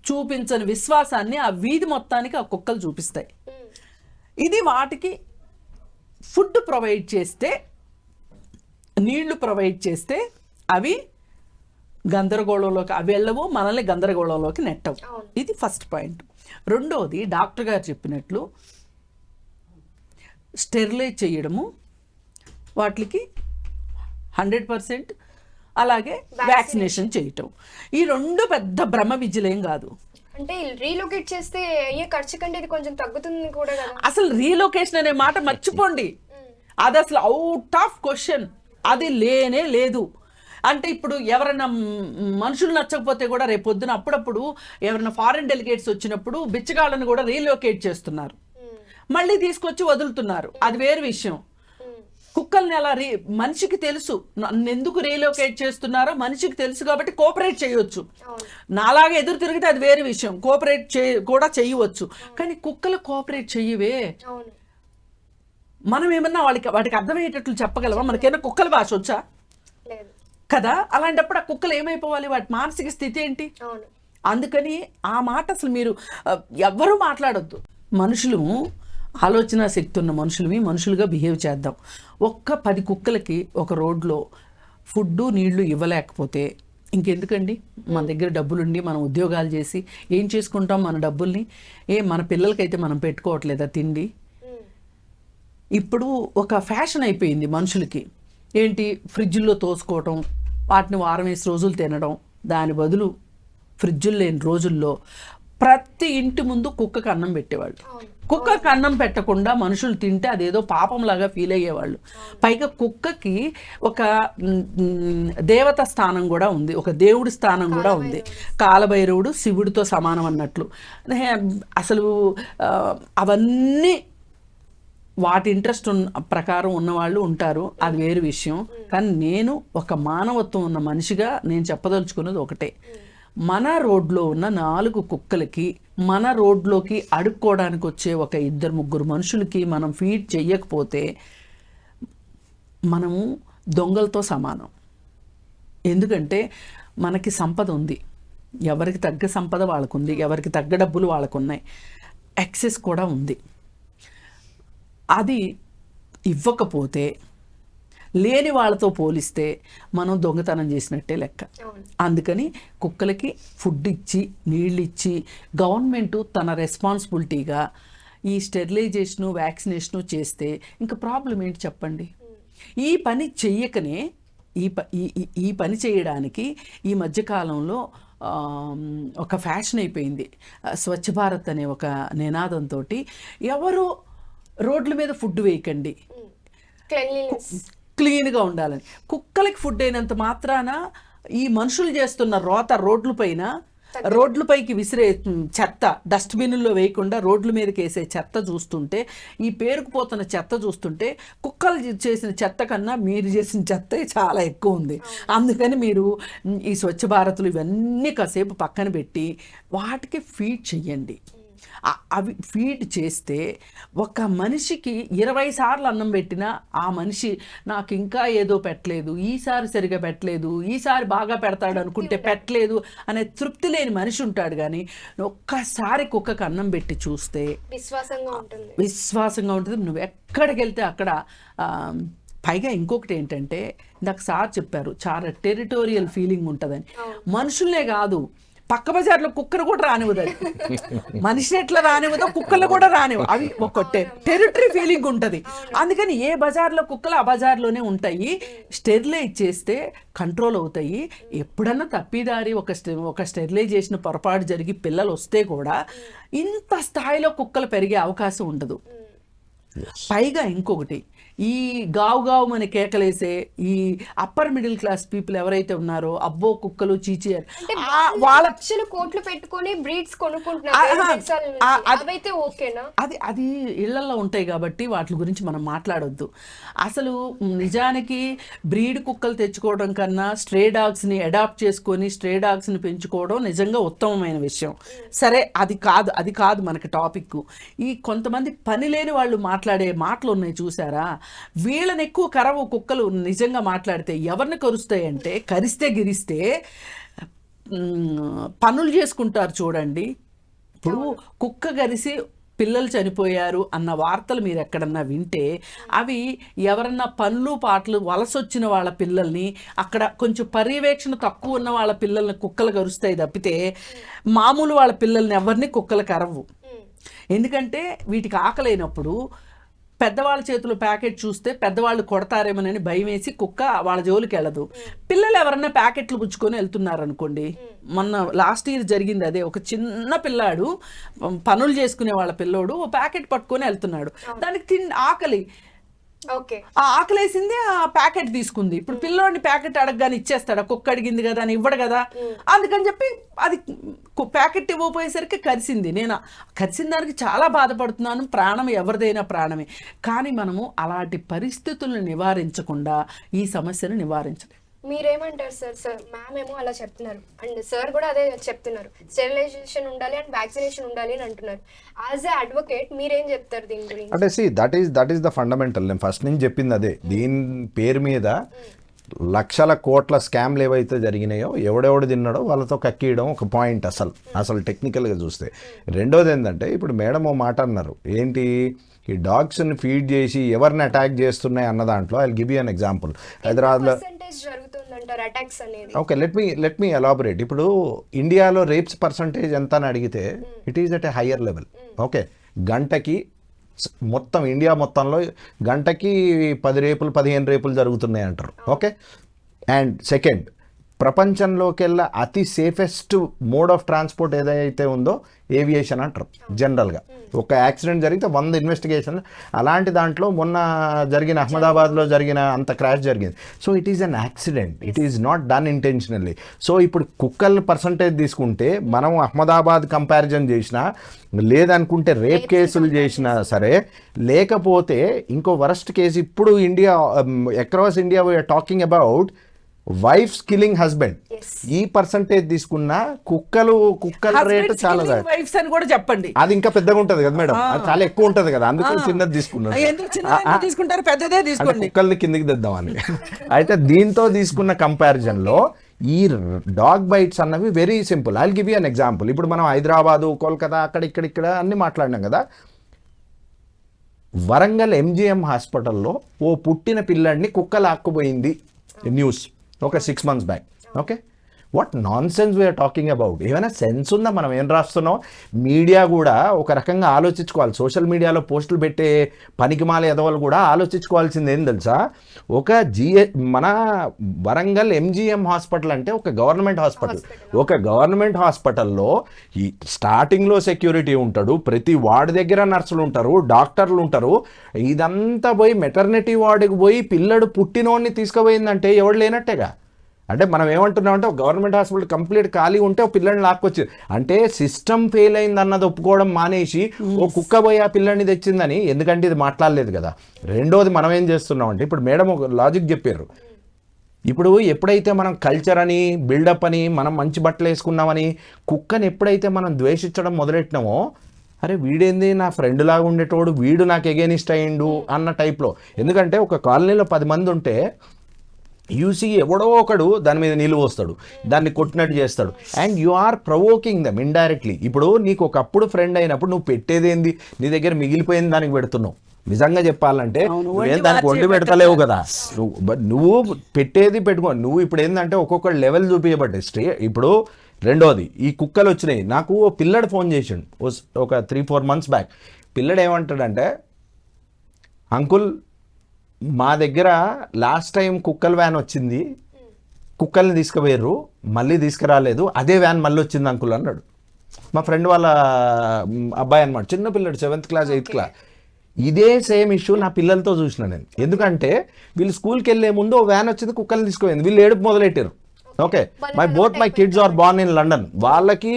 చూపించని విశ్వాసాన్ని ఆ వీధి మొత్తానికి ఆ కుక్కలు చూపిస్తాయి. ఇది వాటికి ఫుడ్ ప్రొవైడ్ చేస్తే, నీళ్లు ప్రొవైడ్ చేస్తే అవి గందరగోళంలోకి వెళ్ళవు, మనల్ని గందరగోళంలోకి నెట్టవు. ఇది ఫస్ట్ పాయింట్. రెండోది, డాక్టర్ గారు చెప్పినట్లు స్టెరిలైజ్ చేయడము, వాటికి 100%, అలాగే వ్యాక్సినేషన్ చేయటం. ఈ రెండు పెద్ద బ్రహ్మ విద్యలేం కాదు. అంటే రీలొకేట్ చేస్తే అయ్యే ఖర్చు కంటే ఇది కొంచెం తగ్గుతుంది కూడా కదా. అసలు రీలొకేషన్ అనే మాట మర్చిపోండి, అది అసలు అవుట్ ఆఫ్ క్వశ్చన్. అది లేనే లేదు. అంటే ఇప్పుడు ఎవరైనా మనుషులు నచ్చకపోతే కూడా రేపొద్దున అప్పుడప్పుడు ఎవరైనా ఫారిన్ డెలిగేట్స్ వచ్చినప్పుడు బిచ్చగాళ్ళని కూడా రీలొకేట్ చేస్తున్నారు, మళ్ళీ తీసుకొచ్చి వదులుతున్నారు, అది వేరు విషయం. కుక్కల్ని అలా మనిషికి తెలుసు నన్ను ఎందుకు రీలొకేట్ చేస్తున్నారో మనిషికి తెలుసు కాబట్టి కోఆపరేట్ చేయవచ్చు. నాలాగా ఎదురు తిరిగితే అది వేరే విషయం, కోఆపరేట్ కూడా చేయవచ్చు. కానీ కుక్కలు కోఆపరేట్ చెయ్యవే. మనం ఏమన్నా వాటికి అర్థమయ్యేటట్లు చెప్పగలవా? మనకేమన్నా కుక్కల భాష వచ్చా? కదా. అలాంటప్పుడు ఆ కుక్కలు ఏమైపోవాలి, వాటి మానసిక స్థితి ఏంటి? అందుకని ఆ మాట అసలు మీరు ఎవ్వరూ మాట్లాడొద్దు. మనుషులు ఆలోచన శక్తి ఉన్న మనుషులుగా బిహేవ్ చేద్దాం. ఒక్క 10 కుక్కలకి ఒక రోడ్లో ఫుడ్డు నీళ్లు ఇవ్వలేకపోతే ఇంకెందుకండి? మన దగ్గర డబ్బులుండి మనం ఉద్యోగాలు చేసి ఏం చేసుకుంటాం మన డబ్బుల్ని? మన పిల్లలకైతే మనం పెట్టుకోవట్లేదా తిండి? ఇప్పుడు ఒక ఫ్యాషన్ అయిపోయింది మనుషులకి. ఏంటి, ఫ్రిడ్జ్లో తోసుకోవటం, వాటిని వారం 5 రోజులు తినడం. దాని బదులు ఫ్రిడ్జులు లేని రోజుల్లో ప్రతి ఇంటి ముందు కుక్కకు అన్నం పెట్టేవాళ్ళు. కుక్కకు అన్నం పెట్టకుండా మనుషులు తింటే అదేదో పాపంలాగా ఫీల్ అయ్యేవాళ్ళు. పైగా కుక్కకి ఒక దేవత స్థానం కూడా ఉంది, ఒక దేవుడి స్థానం కూడా ఉంది. కాలభైరవుడు శివుడితో సమానం అన్నట్లు. అసలు అవన్నీ వాటి ఇంట్రెస్ట్ ప్రకారం ఉన్నవాళ్ళు ఉంటారు, అది వేరు విషయం. కానీ నేను ఒక మానవత్వం ఉన్న మనిషిగా నేను చెప్పదలుచుకున్నది ఒకటే. మన రోడ్లో ఉన్న 4 కుక్కలకి, మన రోడ్లోకి అడుక్కోవడానికి వచ్చే ఒక 2-3 మనుషులకి మనం ఫీడ్ చెయ్యకపోతే మనము దొంగలతో సమానం. ఎందుకంటే మనకి సంపద ఉంది, ఎవరికి తగ్గ సంపద వాళ్ళకుంది, ఎవరికి తగ్గ డబ్బులు వాళ్ళకున్నాయి, యాక్సెస్ కూడా ఉంది. అది ఇవ్వకపోతే, లేని వాళ్ళతో పోలిస్తే మనం దొంగతనం చేసినట్టే లెక్క. అందుకని కుక్కలకి ఫుడ్ ఇచ్చి, నీళ్ళు ఇచ్చి, గవర్నమెంటు తన రెస్పాన్సిబిలిటీగా ఈ స్టెరిలైజేషను, వ్యాక్సినేషను చేస్తే ఇంకా ప్రాబ్లం ఏంటి చెప్పండి? ఈ పని చెయ్యకనే ఈ పని చేయడానికి ఈ మధ్యకాలంలో ఒక ఫ్యాషన్ అయిపోయింది. స్వచ్ఛ భారత్ అనే ఒక నినాదంతో ఎవరు రోడ్ల మీద ఫుడ్ వేయకండి, క్లీన్గా ఉండాలని. కుక్కలకి ఫుడ్ అయినంత మాత్రాన ఈ మనుషులు చేస్తున్న రోత రోడ్లపైకి విసిరే చెత్త, డస్ట్బిన్లో వేయకుండా రోడ్ల మీదకి వేసే చెత్త చూస్తుంటే, ఈ పేరుకుపోతున్న చెత్త చూస్తుంటే కుక్కలు చేసిన చెత్త కన్నా మీరు చేసిన చెత్త చాలా ఎక్కువ ఉంది. అందుకని మీరు ఈ స్వచ్ఛ భారత్లు ఇవన్నీ కాసేపు పక్కన పెట్టి వాటికి ఫీడ్ చెయ్యండి. అవి ఫీడ్ చేస్తే ఒక మనిషికి 20 సార్లు అన్నం పెట్టినా ఆ మనిషి నాకు ఇంకా ఏదో పెట్టలేదు, ఈసారి సరిగా పెట్టలేదు, ఈసారి బాగా పెడతాడు అనుకుంటే పెట్టలేదు అనే తృప్తి లేని మనిషి ఉంటాడు. కానీ ఒక్కసారి కుక్కకు అన్నం పెట్టి చూస్తే విశ్వాసంగా ఉంటుంది. నువ్వు ఎక్కడికి వెళ్తే అక్కడ. పైగా ఇంకొకటి ఏంటంటే, నాకు సార్ చెప్పారు, చాలా టెరిటోరియల్ ఫీలింగ్ ఉంటుందని. మనుషులనే కాదు, పక్క బజార్లో కుక్కను కూడా రానివ్వదు. అది మనిషిని ఎట్లా రానివ్వదో కుక్కలు కూడా రానివ్వ. అవి ఒక టెరిటరీ ఫీలింగ్ ఉంటుంది. అందుకని ఏ బజార్లో కుక్కలు ఆ బజార్లోనే ఉంటాయి. స్టెరిలైజ్ చేస్తే కంట్రోల్ అవుతాయి. ఎప్పుడన్నా తప్పిదారి ఒక స్టెరిలైజేషన్ పొరపాటు జరిగి పిల్లలు వస్తే కూడా ఇంత స్థాయిలో కుక్కలు పెరిగే అవకాశం ఉండదు. పైగా ఇంకొకటి, ఈ గావు మన కేకలేసే ఈ అప్పర్ మిడిల్ క్లాస్ పీపుల్ ఎవరైతే ఉన్నారో, అబ్బో కుక్కలు చీచి వాళ్ళ కోట్లు పెట్టుకొని బ్రీడ్స్ అది ఇళ్లలో ఉంటాయి కాబట్టి వాటి గురించి మనం మాట్లాడొద్దు. అసలు నిజానికి బ్రీడ్ కుక్కలు తెచ్చుకోవడం కన్నా స్ట్రే డాగ్స్ని అడాప్ట్ చేసుకొని స్ట్రే డాగ్స్ని పెంచుకోవడం నిజంగా ఉత్తమమైన విషయం. సరే, అది కాదు మనకి టాపిక్. ఈ కొంతమంది పని లేని వాళ్ళు మాట్లాడే మాటలు ఉన్నాయి చూసారా, వీళ్ళని ఎక్కువ కరవు కుక్కలు. నిజంగా మాట్లాడితే ఎవరిని కరుస్తాయంటే, కరిస్తే గిరిస్తే పనులు చేసుకుంటారు చూడండి. ఇప్పుడు కుక్క కరిసి పిల్లలు చనిపోయారు అన్న వార్తలు మీరు ఎక్కడన్నా వింటే, అవి ఎవరన్నా పనులు పాటలు వలసొచ్చిన వాళ్ళ పిల్లల్ని, అక్కడ కొంచెం పర్యవేక్షణ తక్కువ ఉన్న వాళ్ళ పిల్లల్ని కుక్కలు కరుస్తాయి తప్పితే మామూలు వాళ్ళ పిల్లల్ని ఎవరిని కుక్కలు కరవు. ఎందుకంటే వీటికి ఆకలైనప్పుడు పెద్దవాళ్ళ చేతిలో ప్యాకెట్ చూస్తే పెద్దవాళ్ళు కొడతారేమోనని భయం వేసి కుక్క వాళ్ళ జోలికి వెళ్ళదు. పిల్లలు ఎవరన్నా ప్యాకెట్లు పుచ్చుకొని వెళ్తున్నారు అనుకోండి, మొన్న లాస్ట్ ఇయర్ జరిగింది అదే. ఒక చిన్న పిల్లాడు, పనులు చేసుకునే వాళ్ళ పిల్లోడు ప్యాకెట్ పట్టుకొని వెళ్తున్నాడు. దానికి ఆకలి, ఆ ఆకలేసింది, ఆ ప్యాకెట్ తీసుకుంది. ఇప్పుడు పిల్లోడిని ప్యాకెట్ అడగగానే ఇచ్చేస్తాడా? కుక్క అడిగింది కదా అని ఇవ్వడు కదా. అందుకని చెప్పి అది ప్యాకెట్ ఇవ్వకపోయేసరికి కరిసింది. నేను కరిసిన దానికి చాలా బాధపడుతున్నాను. ప్రాణం ఎవరిదైనా ప్రాణమే. కానీ మనము అలాంటి పరిస్థితులను నివారించకుండా ఈ సమస్యను నివారించలేము. మీరేమంటారు సార్? మ్యామ్ ఏమో అలా చెప్తున్నారు, అండ్ సార్ కూడా అదే చెప్తున్నారు, స్టెరిలైజేషన్ ఉండాలి అండ్ వ్యాక్సినేషన్ ఉండాలి అని అంటున్నారు. యాజ్ ఎ అడ్వకేట్ మీరేం చెప్తారు దీని గురించి? అంటే దట్ ఈస్ ద ఫండమెంటల్. నేను ఫస్ట్ నుంచి చెప్పింది అదే. దీని పేరు మీద లక్షల కోట్ల స్కామ్లు ఏవైతే జరిగినాయో, ఎవడెవడు తిన్నాడో వాళ్ళతో కక్కియడం ఒక పాయింట్ అసలు టెక్నికల్గా చూస్తే. రెండోది ఏంటంటే, ఇప్పుడు మేడం ఓ మాట అన్నారు, ఏంటి ఈ డాగ్స్ని ఫీడ్ చేసి ఎవరిని అటాక్ చేస్తున్నాయి అన్న దాంట్లో I will give you an example. హైదరాబాద్లో అంటారు అటాక్స్ అనేది? Okay, let me elaborate. ఇప్పుడు ఇండియాలో రేప్స్ పర్సంటేజ్ ఎంత అని అడిగితే it is at a higher level. Okay, గంటకి మొత్తం ఇండియా మొత్తంలో గంటకి 10 రేపులు 15 రేపులు జరుగుతున్నాయి అంటారు. ఓకే, అండ్ సెకండ్, ప్రపంచంలోకెల్లా అతి సేఫెస్ట్ మోడ్ ఆఫ్ ట్రాన్స్పోర్ట్ ఏదైతే ఉందో ఏవియేషన్ అంటారు జనరల్గా. ఒక యాక్సిడెంట్ జరిగితే 100 ఇన్వెస్టిగేషన్, అలాంటి దాంట్లో మొన్న జరిగిన అహ్మదాబాద్లో జరిగిన అంత క్రాష్ జరిగింది. So it is an accident, it is not done intentionally. So ఇప్పుడు కుక్కల పర్సంటేజ్ తీసుకుంటే మనం అహ్మదాబాద్ కంపారిజన్ చేసినా, లేదనుకుంటే రేప్ కేసులు చేసినా సరే, లేకపోతే ఇంకో వరస్ట్ కేసు ఇప్పుడు India across India we're talking about wives killing husband. ఈ పర్సంటేజ్ తీసుకున్న కుక్కల రేటు చాలా వైఫ్స్ అని కూడా చెప్పండి, అది ఇంకా పెద్దగా ఉంటది కదా మేడం, అది చాలా ఎక్కువ ఉంటది కదా, అందుకని చిన్నది తీసుకున్నారు. ఎందుకు చిన్నది తీసుకుంటారు, పెద్దదే తీసుకోండి. కుక్కల్ని కిందికి తెద్దామని. అయితే దీంతో తీసుకున్న కంపారిజన్ లో ఈ డాగ్ బైట్స్ అన్నవి very simple. I will give you an example. ఇప్పుడు మనం హైదరాబాదు, కోల్కతా, అక్కడ ఇక్కడ అన్ని మాట్లాడినాం కదా. వరంగల్ MGM హాస్పిటల్లో ఓ పుట్టిన పిల్లాడిని కుక్క లాక్కుపోయింది న్యూస్ ఒక 6 months back. Okay, what nonsense we're talking about? ఏమైనా సెన్స్ ఉందా? మనం ఏం రాస్తున్నాం? మీడియా కూడా ఒక రకంగా ఆలోచించుకోవాలి. సోషల్ మీడియాలో పోస్టులు పెట్టే పనికిమాల ఎదవలు కూడా ఆలోచించుకోవాల్సింది ఏం తెలుసా? ఒక మన వరంగల్ MGM హాస్పిటల్ అంటే ఒక గవర్నమెంట్ హాస్పిటల్. ఒక గవర్నమెంట్ హాస్పిటల్లో ఈ స్టార్టింగ్లో సెక్యూరిటీ ఉంటాడు, ప్రతి వార్డు దగ్గర నర్సులు ఉంటారు, డాక్టర్లు ఉంటారు. ఇదంతా పోయి మెటర్నిటీ వార్డుకి పోయి పిల్లడు పుట్టినోడిని తీసుకుపోయిందంటే ఎవడు లేనట్టేగా. అంటే మనం ఏమంటున్నామంటే ఒక గవర్నమెంట్ హాస్పిటల్ కంప్లీట్ ఖాళీ ఉంటే ఒక పిల్లని లాక్కొచ్చి, అంటే సిస్టమ్ ఫెయిల్ అయింది అన్నది ఒప్పుకోవడం మానేసి ఓ కుక్క పోయి ఆ పిల్లని తెచ్చిందని, ఎందుకంటే ఇది మాట్లాడలేదు కదా. రెండోది మనం ఏం చేస్తున్నామంటే, ఇప్పుడు మేడం ఒక లాజిక్ చెప్పారు. ఇప్పుడు ఎప్పుడైతే మనం కల్చర్ అని, బిల్డప్ అని, మనం మంచి బట్టలు వేసుకున్నామని, కుక్కని ఎప్పుడైతే మనం ద్వేషించడం మొదలెట్టినామో, అరే వీడేంది నా ఫ్రెండ్ లాగా ఉండేటోడు, వీడు నాకు ఎగెనిస్ట్ అయ్యిండు అన్న టైప్లో. ఎందుకంటే ఒక కాలనీలో 10 మంది ఉంటే యూసీ ఎవడో ఒకడు దాని మీద నిలువ వస్తాడు, దాన్ని కొట్టినట్టు చేస్తాడు, and you are provoking them indirectly. ఇప్పుడు నీకు ఒకప్పుడు ఫ్రెండ్ అయినప్పుడు నువ్వు పెట్టేదేంది, నీ దగ్గర మిగిలిపోయింది దానికి పెడుతున్నావు. నిజంగా చెప్పాలంటే నువ్వేం దానికి వండి పెడతలేవు కదా, నువ్వు పెట్టేది పెట్టుకో. నువ్వు ఇప్పుడు ఏంటంటే ఒక్కొక్క లెవెల్ చూపించబడ్డాయి. ఇప్పుడు రెండోది, ఈ కుక్కలు వచ్చినాయి. నాకు ఓ పిల్లడు ఫోన్ చేసిండు ఒక 3-4 months బ్యాక్. పిల్లడు ఏమంటాడంటే, అంకుల్ మా దగ్గర లాస్ట్ టైం కుక్కల వ్యాన్ వచ్చింది, కుక్కల్ని తీసుకుపోయారు, మళ్ళీ తీసుకురాలేదు, అదే వ్యాన్ మళ్ళీ వచ్చింది అంకుల్ అన్నాడు. మా ఫ్రెండ్ వాళ్ళ అబ్బాయి అనమాట, చిన్న పిల్లడు 7th class 8th class. ఇదే సేమ్ ఇష్యూ నా పిల్లలతో చూసిన నేను. ఎందుకంటే వీళ్ళు స్కూల్కి వెళ్ళే ముందు ఓ వ్యాన్ వచ్చింది, కుక్కల్ని తీసుకుపోయింది, వీళ్ళు ఏడుపు మొదలెట్టారు. Okay, my kids are born in London. వాళ్ళకి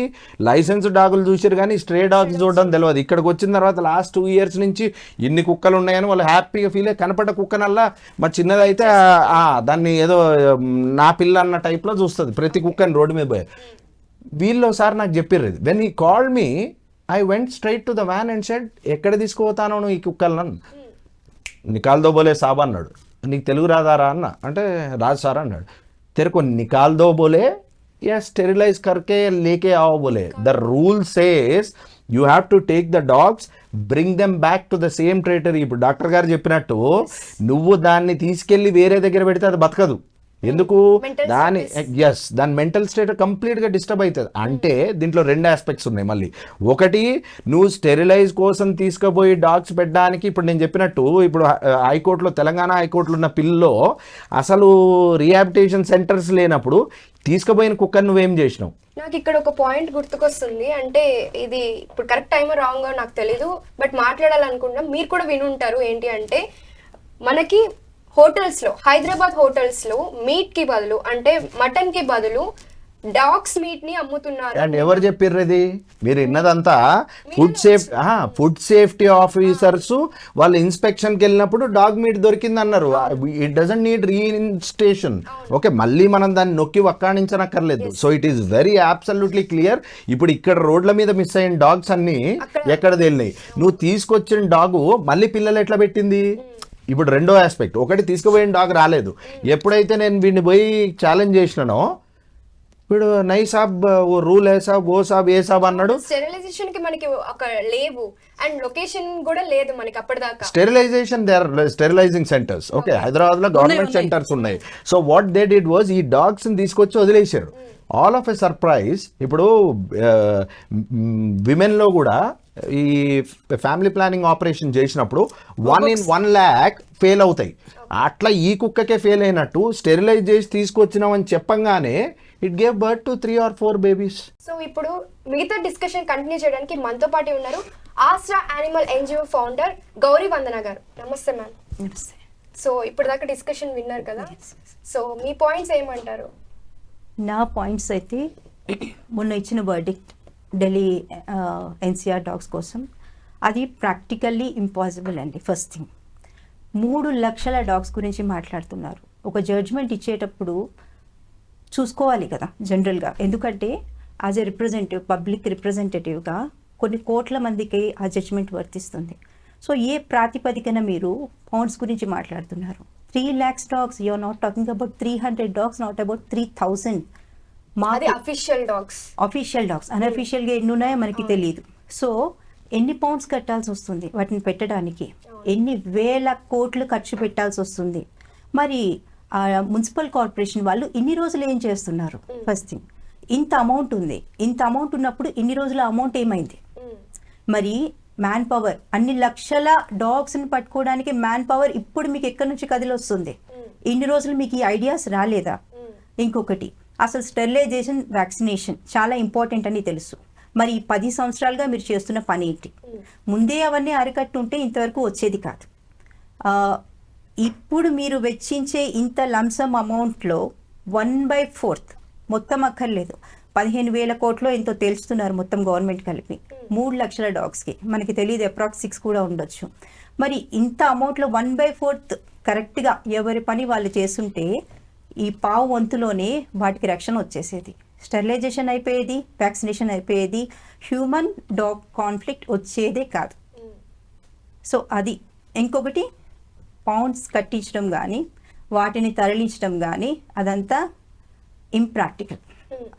లైసెన్స్ డాగులు చూసారు కానీ స్ట్రే డాగ్స్ చూడడం తెలియదు. ఇక్కడికి వచ్చిన తర్వాత లాస్ట్ 2 years నుంచి ఇన్ని కుక్కలు ఉన్నాయని వాళ్ళు హ్యాపీగా ఫీల్ అయ్యి, కనపడ్డ కుక్కనల్లా మా చిన్నదైతే దాన్ని ఏదో నా పిల్ల అన్న టైప్లో చూస్తుంది ప్రతి కుక్కని రోడ్డు మీద పోయి. వీళ్ళు ఒకసారి నాకు చెప్పారు, వెన్ ఈ called me I went straight to the van and said, ఎక్కడ తీసుకుపోతాను నువ్వు ఈ కుక్కలను? నికాల్ దో బోలే సాబ్ అన్నాడు. నీకు తెలుగు రాదారా అన్న అంటే, రాదు సార్ అన్నాడు. तेरे को निकाल दो बोले या स्टेरिलाइज करके लेके आओ बोले. The rule says you have to take the dogs, bring them back to the same territory. ఇప్పుడు డాక్టర్ గారు చెప్పినట్టు నువ్వు దాన్ని తీసుకెళ్ళి వేరే దగ్గర పెడితే అది బతకదు. ఎందుకు? దాని దాని మెంటల్ స్టేట్ కంప్లీట్గా డిస్టర్బ్ అవుతుంది. అంటే దీంట్లో 2 aspects ఉన్నాయి మళ్ళీ. ఒకటి, నువ్వు స్టెరిలైజ్ కోసం తీసుకుపోయి డాగ్స్ పెట్టడానికి, ఇప్పుడు నేను చెప్పినట్టు ఇప్పుడు హైకోర్టులో, తెలంగాణ హైకోర్టులో ఉన్న పిల్లో అసలు రీహాబిలిటేషన్ సెంటర్స్ లేనప్పుడు తీసుకుపోయిన కుక్కర్ నువ్వేం చేసినావు? నాకు ఇక్కడ ఒక పాయింట్ గుర్తుకొస్తుంది. అంటే ఇది ఇప్పుడు కరెక్ట్ టైం రాంగ్ నాకు తెలీదు, బట్ మాట్లాడాలనుకుంటున్నాం, మీరు కూడా వినుంటారు. ఏంటి అంటే, మనకి హోటల్స్ లో, హైదరాబాద్ హోటల్స్ లో మీట్ కి బదులు, అంటే మటన్ కి బదులు డాగ్స్ మీట్ ని అమ్ముతున్నారు. అండ్ ఎవరు చెప్పారు ఇది? మీరు విన్నదంతా ఫుడ్ సేఫ్టీ ఆఫీసర్స్ వాళ్ళు ఇన్స్పెక్షన్కి వెళ్ళినప్పుడు డాగ్ మీట్ దొరికింది అన్నారు. It doesn't need reiteration. Okay, మళ్ళీ మనం దాన్ని నొక్కి వక్కాణించనక్కర్లేదు. So it is very absolutely clear. ఇప్పుడు ఇక్కడ రోడ్ల మీద మిస్ అయిన డాగ్స్ అన్ని ఎక్కడ తేలినాయి? నువ్వు తీసుకొచ్చిన డాగు మళ్ళీ పిల్లలు ఎట్లా పెట్టింది? ఇప్పుడు రెండో ఆస్పెక్ట్, ఒకటి తీసుకుపోయిన డాగ్ రాలేదు. ఎప్పుడైతే నేను వీడిని పోయి ఛాలెంజ్ చేసినానో వీడు నై సాబ్ ఓ రూల్ ఏ సాబ్ ఓ సాబ్ ఏ సాబ్ అన్నాడు. స్టెరిలైజేషన్ కి మనకి ఒక లేవు అండ్ లొకేషన్ కూడా లేదు మనకి అప్పటిదాకా. Sterilisation they are sterilising centres. Okay, Hyderabad లో గవర్నమెంట్ సెంటర్స్ ఉన్నాయి. So what they did was ఈ డాగ్స్ ని తీసుకొచ్చి వదిలేశారు. ఆల్ ఆఫ్ ఎ సర్ప్రైజ్ ఇప్పుడు విమెన్ లో కూడా ఈ ఫ్యామిలీ ప్లానింగ్ ఆపరేషన్ చేసినప్పుడు 1 in 1 lakh ఫెయిల్ అవుతాయి. అట్లా ఈ కుక్కకే ఫెయిల్ అయినట్టు స్టెరిలైజ్ చేసి తీసుకొచ్చినామని చెప్పంగానే it gave birth to 3 or 4 babies. So ఇప్పుడు మిగతా డిస్కషన్ కంటిన్యూ చేయడానికి మనతో పాటు ఉన్నారు ఆస్ట్రా యానిమల్ ఎన్జిఓ ఫౌండర్ గౌరీ వందన గారు. నమస్తే మ్యామ్. సో ఇప్పుడు దాకా డిస్కషన్ విన్నారు కదా, సో మీ పాయింట్స్ ఏమంటారు? నా పాయింట్స్ అయితే మొన్న ఇచ్చిన వర్డిక్ట్ ఢిల్లీ ఎన్సీఆర్ డాగ్స్ కోసం అది ప్రాక్టికల్లీ ఇంపాసిబుల్ అండి. ఫస్ట్ థింగ్ 3 లక్షల డాగ్స్ గురించి మాట్లాడుతున్నారు. ఒక జడ్జ్మెంట్ ఇచ్చేటప్పుడు చూసుకోవాలి కదా జనరల్గా, ఎందుకంటే యాజ్ ఎ రిప్రజెంటేటివ్ పబ్లిక్ రిప్రజెంటేటివ్గా కొన్ని కోట్ల మందికి ఆ జడ్జ్మెంట్ వర్తిస్తుంది. సో ఏ ప్రాతిపదికన మీరు పౌండ్స్ గురించి మాట్లాడుతున్నారు? 3 lakhs dogs, you are not talking about 300 dogs, not about 3,000. అది అఫీషియల్ డాగ్స్. అఫీషియల్ డాగ్స్, అన్అఫీషియల్గా ఎన్ని ఉన్నాయో మనకి తెలియదు. సో ఎన్ని పౌండ్స్ కట్టాల్సి వస్తుంది వాటిని పెట్టడానికి? ఎన్ని వేల కోట్లు ఖర్చు పెట్టాల్సి వస్తుంది? మరి మున్సిపల్ కార్పొరేషన్ వాళ్ళు ఇన్ని రోజులు ఏం చేస్తున్నారు? ఫస్ట్ థింగ్, ఇంత అమౌంట్ ఉంది, ఇంత అమౌంట్ ఉన్నప్పుడు ఇన్ని రోజుల అమౌంట్ ఏమైంది? మరి మ్యాన్ పవర్, అన్ని లక్షల డాగ్స్ని పట్టుకోవడానికి మ్యాన్ పవర్ ఇప్పుడు మీకు ఎక్కడి నుంచి కదిలి వస్తుంది? ఇన్ని రోజులు మీకు ఈ ఐడియాస్ రాలేదా? ఇంకొకటి, అసలు స్టెరిలైజేషన్ వ్యాక్సినేషన్ చాలా ఇంపార్టెంట్ అని తెలుసు. మరి 10 సంవత్సరాలుగా మీరు చేస్తున్న పని ఏంటి? ముందే అవన్నీ అరికట్టుంటే ఇంతవరకు వచ్చేది కాదు. ఇప్పుడు మీరు వెచ్చించే ఇంత లంసమ్ అమౌంట్లో 1/4 మొత్తం అక్కర్లేదు, 15,000 కోట్లో ఎంతో తెలుస్తున్నారు మొత్తం గవర్నమెంట్ కలిపి 3 లక్షల డాగ్స్కి. మనకి తెలియదు, అప్రాక్స్ 6 కూడా ఉండొచ్చు. మరి ఇంత అమౌంట్లో 1/4 కరెక్ట్గా ఎవరి పని వాళ్ళు చేస్తుంటే ఈ పావు వంతులోనే వాటికి రక్షణ వచ్చేసేది, స్టెరిలైజేషన్ అయిపోయేది, వ్యాక్సినేషన్ అయిపోయేది, హ్యూమన్ డాగ్ కాన్ఫ్లిక్ట్ వచ్చేదే కాదు. సో అది. ఇంకొకటి, పౌండ్స్ కట్టించడం కానీ వాటిని తరలించడం కానీ అదంతా ఇంప్రాక్టికల్,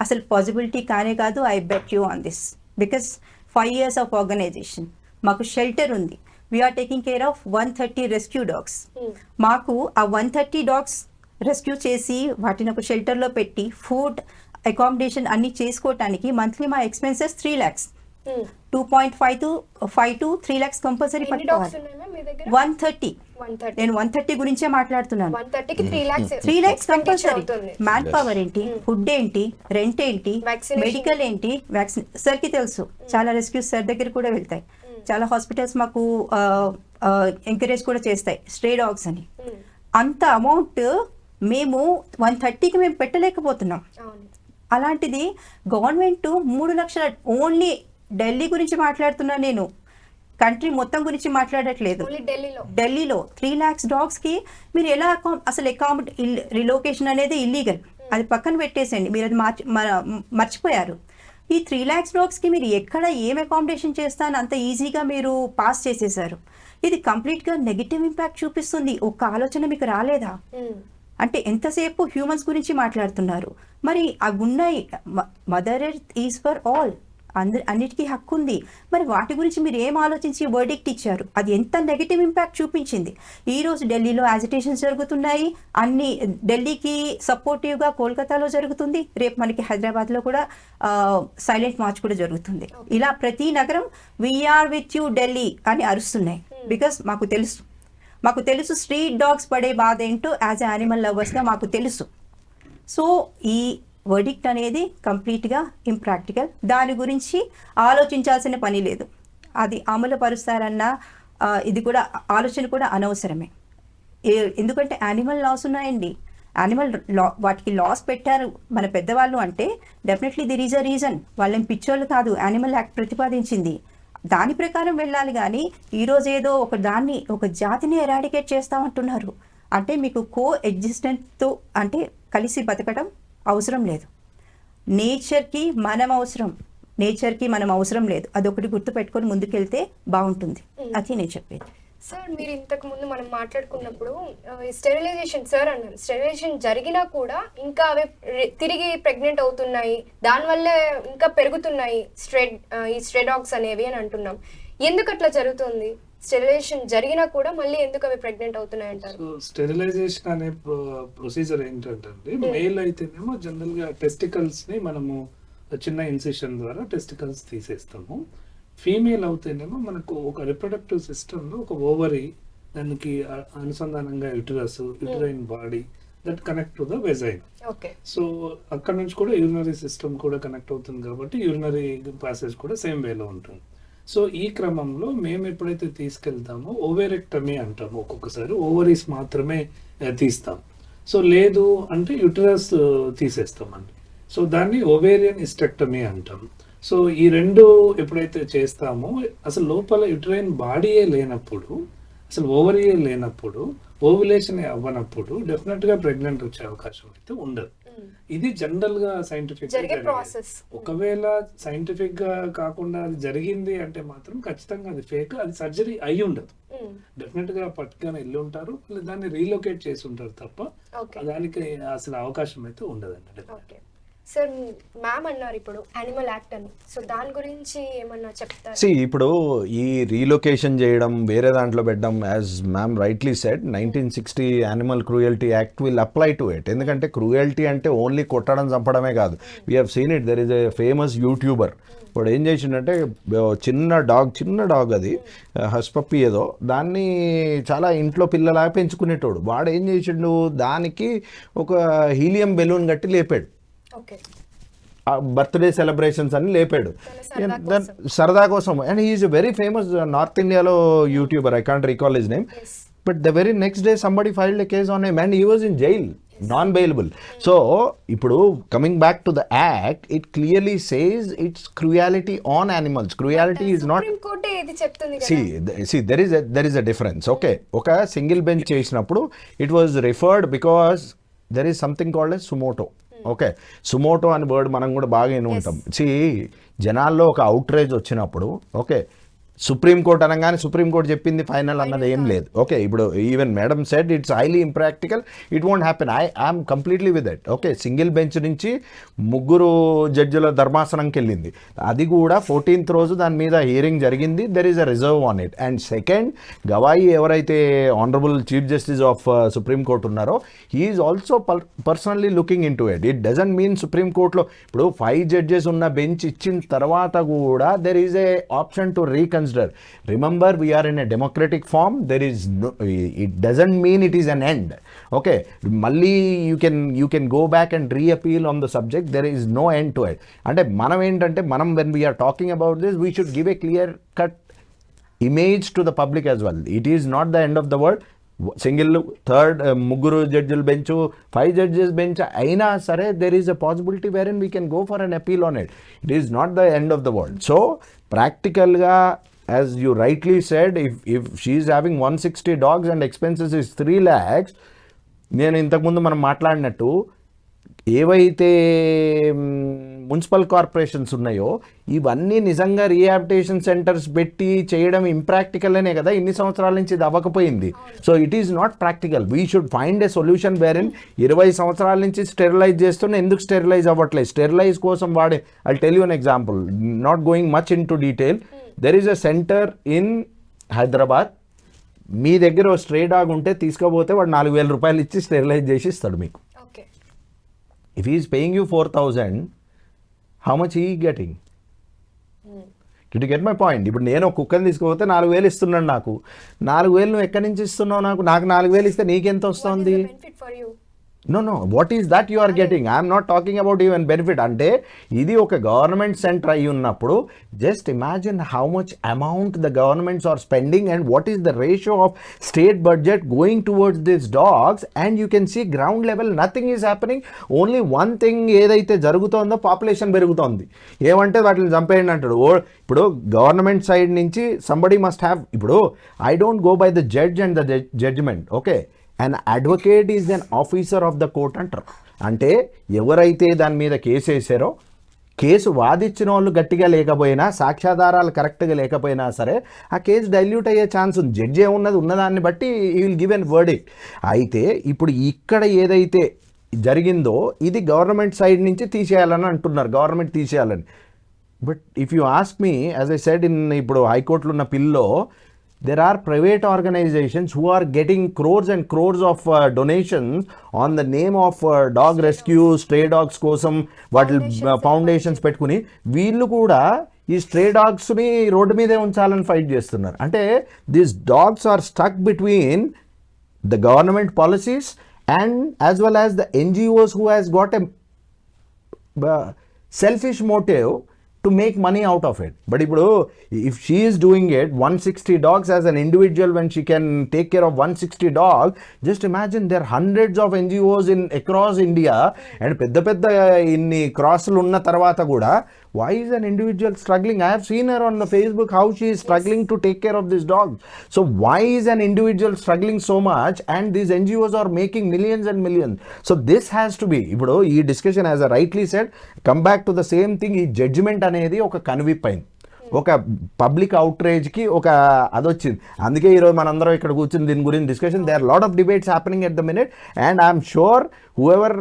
అసలు పాసిబిలిటీ కానే కాదు. I bet you on this because 5 years of organisation, మాకు షెల్టర్ ఉంది, we're taking care of 130 rescue dogs. మాకు ఆ 130 డాగ్స్ రెస్క్యూ చేసి వాటిని ఒక షెల్టర్లో పెట్టి ఫుడ్ అకామిడేషన్ అన్ని చేసుకోవటానికి మంత్లీ మా expenses 3 lakhs, 2.5 to 3 lakhs compulsory పట్టుకోవాలి. 130, నేను 130 గురించే మాట్లాడుతున్నాను. 3 lakhs కంపల్సరీ. మ్యాన్ పవర్ ఏంటి, ఫుడ్ ఏంటి, రెంట్ ఏంటి, మెడికల్ ఏంటి, వ్యాక్సిన్ సార్కి తెలుసు. చాలా రెస్క్యూస్ సార్ దగ్గర కూడా వెళ్తాయి, చాలా హాస్పిటల్స్ మాకు ఎంకరేజ్ కూడా చేస్తాయి స్ట్రే డాగ్స్ అని. అంత అమౌంట్ మేము 130కి మేము పెట్టలేకపోతున్నాం. అలాంటిది గవర్నమెంట్ 3 లక్షల, ఓన్లీ ఢిల్లీ గురించి మాట్లాడుతున్నాను నేను, కంట్రీ మొత్తం గురించి మాట్లాడట్లేదు. ఢిల్లీలో 3 lakhs డాగ్స్కి మీరు ఎలా అసలు రిలోకేషన్ అనేది ఇల్లీగల్, అది పక్కన పెట్టేసండి, మీరు అది మర్చిపోయారు. ఈ 3 lakhs డాగ్స్కి మీరు ఎక్కడ ఏం అకామిడేషన్ చేస్తాను అంత ఈజీగా మీరు పాస్ చేసేసారు. ఇది కంప్లీట్గా నెగిటివ్ ఇంపాక్ట్ చూపిస్తుంది. ఒక్క ఆలోచన మీకు రాలేదా? అంటే ఎంతసేపు హ్యూమన్స్ గురించి మాట్లాడుతున్నారు. మరి అవి ఉన్నాయి, mother earth is for all, అన్నిటికీ హక్కు ఉంది. మరి వాటి గురించి మీరు ఏం ఆలోచించి వర్డిక్ట్ ఇచ్చారు? అది ఎంత నెగిటివ్ ఇంపాక్ట్ చూపించింది. ఈరోజు ఢిల్లీలో యాజిటేషన్స్ జరుగుతున్నాయి, అన్ని ఢిల్లీకి సపోర్టివ్గా కోల్కతాలో జరుగుతుంది, రేపు మనకి హైదరాబాద్లో కూడా సైలెంట్ మార్చ్ కూడా జరుగుతుంది. ఇలా ప్రతి నగరం వీఆర్ విత్ యూ ఢిల్లీ అని అరుస్తున్నాయి. బికాస్ మాకు తెలుసు స్ట్రీట్ డాగ్స్ పడే బాధ ఏంటో యాజ్ ఎ యానిమల్ లవర్స్గా మాకు తెలుసు. సో ఈ వర్డిక్ట్ అనేది కంప్లీట్గా ఇంప్రాక్టికల్, దాని గురించి ఆలోచించాల్సిన పని లేదు. అది అమలు పరుస్తారన్న ఇది కూడా ఆలోచన కూడా అనవసరమే. ఎందుకంటే యానిమల్ లాస్ ఉన్నాయండి, యానిమల్ వాటికి లాస్ పెట్టారు మన పెద్దవాళ్ళు అంటే డెఫినెట్లీ దిర్ ఈజ్ అ రీజన్. వాళ్ళేం పిచ్చోళ్ళు కాదు, యానిమల్ యాక్ట్ ప్రతిపాదించింది, దాని ప్రకారం వెళ్ళాలి. కానీ ఈరోజు ఏదో ఒక జాతిని ఎరాడికేట్ చేస్తామంటున్నారు అంటే మీకు కో ఎగ్జిస్టెంట్తో అంటే కలిసి బతకడం అవసరం లేదు. నేచర్కి మనం అవసరం లేదు, అదొకటి గుర్తుపెట్టుకొని ముందుకెళ్తే బాగుంటుంది. అది నేను చెప్పేది. సార్ మీరు ఇంతకు ముందు మనం మాట్లాడుకున్నప్పుడు ఈ స్టెరిలైజేషన్ సార్ అన్నారు, స్టెరిలైజేషన్ జరిగినా కూడా ఇంకా అవి తిరిగి ప్రెగ్నెంట్ అవుతున్నాయి, దానివల్లే ఇంకా పెరుగుతున్నాయి ఈ స్ట్రే డాగ్స్ అనేవి అని అంటున్నాం. ఎందుకు అట్లా జరుగుతుంది? స్టెరిలైజేషన్ జరిగినా కూడా మళ్ళీ ఎందుకు అవి ప్రెగ్నెంట్ అవుతున్నాయి అంటారు? సో స్టెరిలైజేషన్ అనే ప్రొసీజర్ ఏంటంటే మేల్ అయితేనేమో జనరల్ గా టెస్టికల్స్ ని మనము చిన్న ఇన్సిషన్ ద్వారా టెస్టికల్స్ తీసేస్తాము. ఫీమేల్ అవుతేనేమో మనకు ఒక రిప్రొడక్టివ్ సిస్టంలో ఒక ఓవరీ, దానికి అనుసంధానంగా uterine body that connect to the vagina. Okay. So అక్కడ నుంచి కూడా యూరినరీ సిస్టమ్ కూడా కనెక్ట్ అవుతుంది కాబట్టి యూరినరీ ప్యాసేజ్ కూడా సేమ్ వేలో ఉంటుంది. సో ఈ క్రమంలో మేము ఎప్పుడైతే తీసుకెళ్తామో ఓవేరెక్టమీ అంటాము, ఒక్కొక్కసారి ఓవరీస్ మాత్రమే తీస్తాం. సో లేదు అంటే యుటరస్ తీసేస్తామండి. సో దాన్ని ఓవేరియన్ హిస్టెక్టమీ అంటాం. సో ఈ రెండు ఎప్పుడైతే చేస్తామో అసలు లోపల యుటరైన్ బాడీయే లేనప్పుడు, అసలు ఓవరీయే లేనప్పుడు, ఓవులేషన్ అవ్వనప్పుడు డెఫినెట్ గా ప్రెగ్నెంట్ వచ్చే అవకాశం అయితే ఉండదు. ఇది జనరల్ గా సైంటిఫిక్ ప్రాసెస్. ఒకవేళ సైంటిఫిక్ గా కాకుండా అది జరిగింది అంటే మాత్రం ఖచ్చితంగా అది ఫేక్, అది సర్జరీ అయి ఉండదు. డెఫినెట్ గా పట్టుకొని వెళ్ళి ఉంటారు, దాన్ని రీలొకేట్ చేసి ఉంటారు తప్ప దానికి అసలు అవకాశం అయితే ఉండదండి. సార్ మ్యామ్ అన్నారు ఇప్పుడు యానిమల్ యాక్ట్ అని, సో దాని గురించి ఏమన్నా చెప్తారు? ఇప్పుడు ఈ రీలొకేషన్ చేయడం, వేరే దాంట్లో పెట్టడం, as ma'am rightly said 1960 animal cruelty act will apply to it. ఎందుకంటే క్రూయల్టీ అంటే ఓన్లీ కొట్టడం చంపడమే కాదు. We have seen it. There is a famous YouTuber, ఇప్పుడు ఏం చేసిండంటే చిన్న డాగ్ అది హస్ పప్పీ ఏదో, దాన్ని చాలా ఇంట్లో పిల్లలాగా పెంచుకునేటోడు. వాడు ఏం చేసిండు, దానికి ఒక హీలియం బెలూన్ కట్టి లేపాడు. బర్త్డే సెలబ్రేషన్స్ అని లేపాడు సరదా కోసం. And he is a very famous north ఇండియాలో YouTuber, I can't recall his name. But the very next day somebody filed a case on him and he was in jail, non bailable. So ఇప్పుడు coming back to the act, it clearly says it's cruelty on animals. Cruelty is not, there is a difference. Okay, ఒక single bench చేసినప్పుడు it was referred because there is something called yes suo motu. Okay, suo motu అని word మనం కూడా బాగా విని ఉంటాం. జనాల్లో ఒక అవుట్రేజ్ వచ్చినప్పుడు, ఓకే, సుప్రీంకోర్టు అనగానే సుప్రీంకోర్టు చెప్పింది ఫైనల్ అన్నది ఏం లేదు. ఓకే, ఇప్పుడు even madam said it's highly impractical, it won't happen. I'm completely with it. Okay, single bench నుంచి 3 జడ్జిల ధర్మాసనంకి వెళ్ళింది. అది కూడా 14th రోజు దాని మీద హియరింగ్ జరిగింది. There is a reserve on it. And second, Gavai ఎవరైతే honourable chief justice of supreme court ఉన్నారో, he is also personally looking into it. It doesn't mean సుప్రీంకోర్టులో ఇప్పుడు 5 జడ్జెస్ ఉన్న బెంచ్ ఇచ్చిన తర్వాత కూడా there is a option to reconsider. Remember, we are in a democratic form. There is no, it doesn't mean it is an end. Okay, malli you can go back and reappeal on the subject. There is no end to it. Ante manam entante manam when we are talking about this, we should give a clear cut image to the public as well. It is not the end of the world. Single third 3 జడ్జిల bench 5 judges bench అయినా సరే there is a possibility wherein we can go for an appeal on it. It is not the end of the world. So ప్రాక్టికల్గా as you rightly said, if she is having 160 dogs and expenses is 3 lakhs, నేను ఇంతకుముందు మనం మాట్లాడినట్టు ఏవైతే municipal corporations ఉన్నాయో ఇవన్నీ నిజంగా rehabilitation centres పెట్టి చేయడం ఇంప్రాక్టికల్ అనే కదా ఇన్ని సంవత్సరాల నుంచి ఇది అవ్వకపోయింది. So it is not practical. We should find a solution wherein 20 సంవత్సరాల నుంచి స్టెరిలైజ్ చేస్తున్నా ఎందుకు స్టెరిలైజ్ అవ్వట్లేదు? స్టెరిలైజ్ కోసం వాడే, I tell you an example, not going much into detail. There is a centre in Hyderabad. మీ దగ్గర ఓ స్ట్రే డాగ్ ఉంటే తీసుకోపోతే వాడు 4,000 రూపాయలు ఇచ్చి స్టెరిలైజ్ చేసి ఇస్తాడు మీకు. If he is paying you 4,000, how much he is getting? Did you get my point? ఇప్పుడు నేను ఒక కుక్కని తీసుకుపోతే 4,000 ఇస్తున్నాడు నాకు. 4,000 నువ్వు ఎక్కడి నుంచి ఇస్తున్నావు? నాకు 4,000 ఇస్తే నీకెంత వస్తుంది? No, what is that you are getting? I am not talking about even benefit. అంటే ఇది ఒక గవర్నమెంట్ సెంటర్ అయి ఉన్నప్పుడు just imagine how much amount the governments are spending and what is the ratio of state budget going towards this dogs and you can see ground level nothing is happening. Only one thing ఏదైతే జరుగుతోందో, population పెరుగుతోంది. ఏమంటే వాటిని చంపేయండి అంటాడు. ఇప్పుడు government side నుంచి somebody must have. ఇప్పుడు I don't go by the judge and the judgment. Okay, an advocate is an officer of the court అంటారు. అంటే ఎవరైతే దాని మీద కేసు వేసారో కేసు వాదించిన వాళ్ళు గట్టిగా లేకపోయినా, సాక్ష్యాధారాలు కరెక్ట్గా లేకపోయినా సరే ఆ కేసు డైల్యూట్ అయ్యే ఛాన్స్ ఉంది. జడ్జి ఏమున్నది, ఉన్నదాన్ని బట్టి ఈ విల్ గివ్ ఎన్ వర్డిక్ట్. అయితే ఇప్పుడు ఇక్కడ ఏదైతే జరిగిందో ఇది గవర్నమెంట్ సైడ్ నుంచి తీసేయాలని అంటున్నారు, గవర్నమెంట్ తీసేయాలని. But if you ask me, as I said in ఇప్పుడు హైకోర్టులో ఉన్న పిల్లో, there are private organizations who are getting crores and crores of donations on the name of dog rescue, stray dogs కోసం వాటి ఫౌండేషన్స్ పెట్టుకుని వీళ్ళు కూడా ఈ స్ట్రే డాగ్స్ని రోడ్డు మీదే ఉంచాలని ఫైట్ చేస్తున్నారు. అంటే these dogs are stuck between the government policies and as well as the NGOs who has got a selfish motive to make money out of it. But if she is doing it 160 dogs as an individual, when she can take care of 160 dogs, just imagine there are hundreds of NGOs in across India and pedda inni crosslu unna tarvata kuda why is an individual struggling? I have seen her on the Facebook how she is struggling to take care of this dog. So why is an individual struggling so much and these NGOs are making millions and millions? So this has to be, ee discussion, as I rightly said, come back to the same thing. ఈ judgement అనేది ఒక కనువిప్పైంది, ఒక public అవుట్రేజ్కి ఒక అదొచ్చింది. అందుకే ఈరోజు మనందరం ఇక్కడ కూర్చుని దీని గురించి discussion. They are lot of debates happening at the minute and I'm sure whoever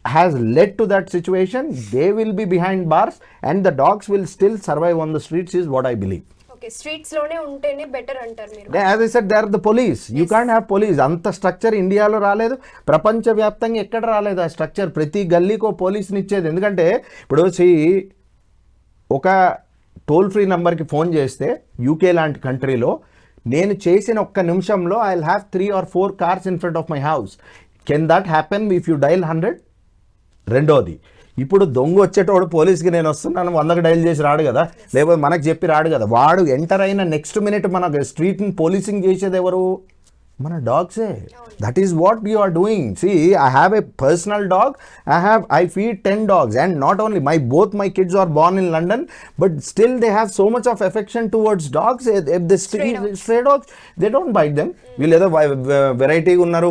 has led to that situation, they will be behind bars and the dogs will still survive on the streets is what I believe. Okay, streets లోనే ఉంటేనే better అంటారు మీరు. As I said, they are the police. You can't have police. అంత structure ఇండియాలో రాలేదు, ప్రపంచవ్యాప్తంగా ఎక్కడ రాలేదు ఆ స్ట్రక్చర్. ప్రతి గల్లీకో పోలీస్ని ఇచ్చేది. ఎందుకంటే ఇప్పుడు ఒక టోల్ ఫ్రీ నెంబర్కి ఫోన్ చేస్తే యూకే లాంటి కంట్రీలో నేను చేసిన ఒక్క నిమిషంలో I will have 3 or 4 cars in front of my house. Can that happen if you dial 100? రెండోది, ఇప్పుడు దొంగ వచ్చేటోడు పోలీస్కి నేను వస్తున్నాను 100కి డైల్ చేసి రాడు కదా, లేకపోతే మనకు చెప్పి రాడు కదా. వాడు ఎంటర్ అయిన నెక్స్ట్ మినిట్ మన స్ట్రీట్ని పోలీసింగ్ చేసేది ఎవరు? మన డాగ్సే. That is what you are doing. See, I have a personal dog, I feed 10 dogs and not only both my kids are born in London, but still they have so much of affection towards dogs. If the stray dogs, they don't bite them. వీళ్ళు ఏదో వెరైటీగా ఉన్నారు,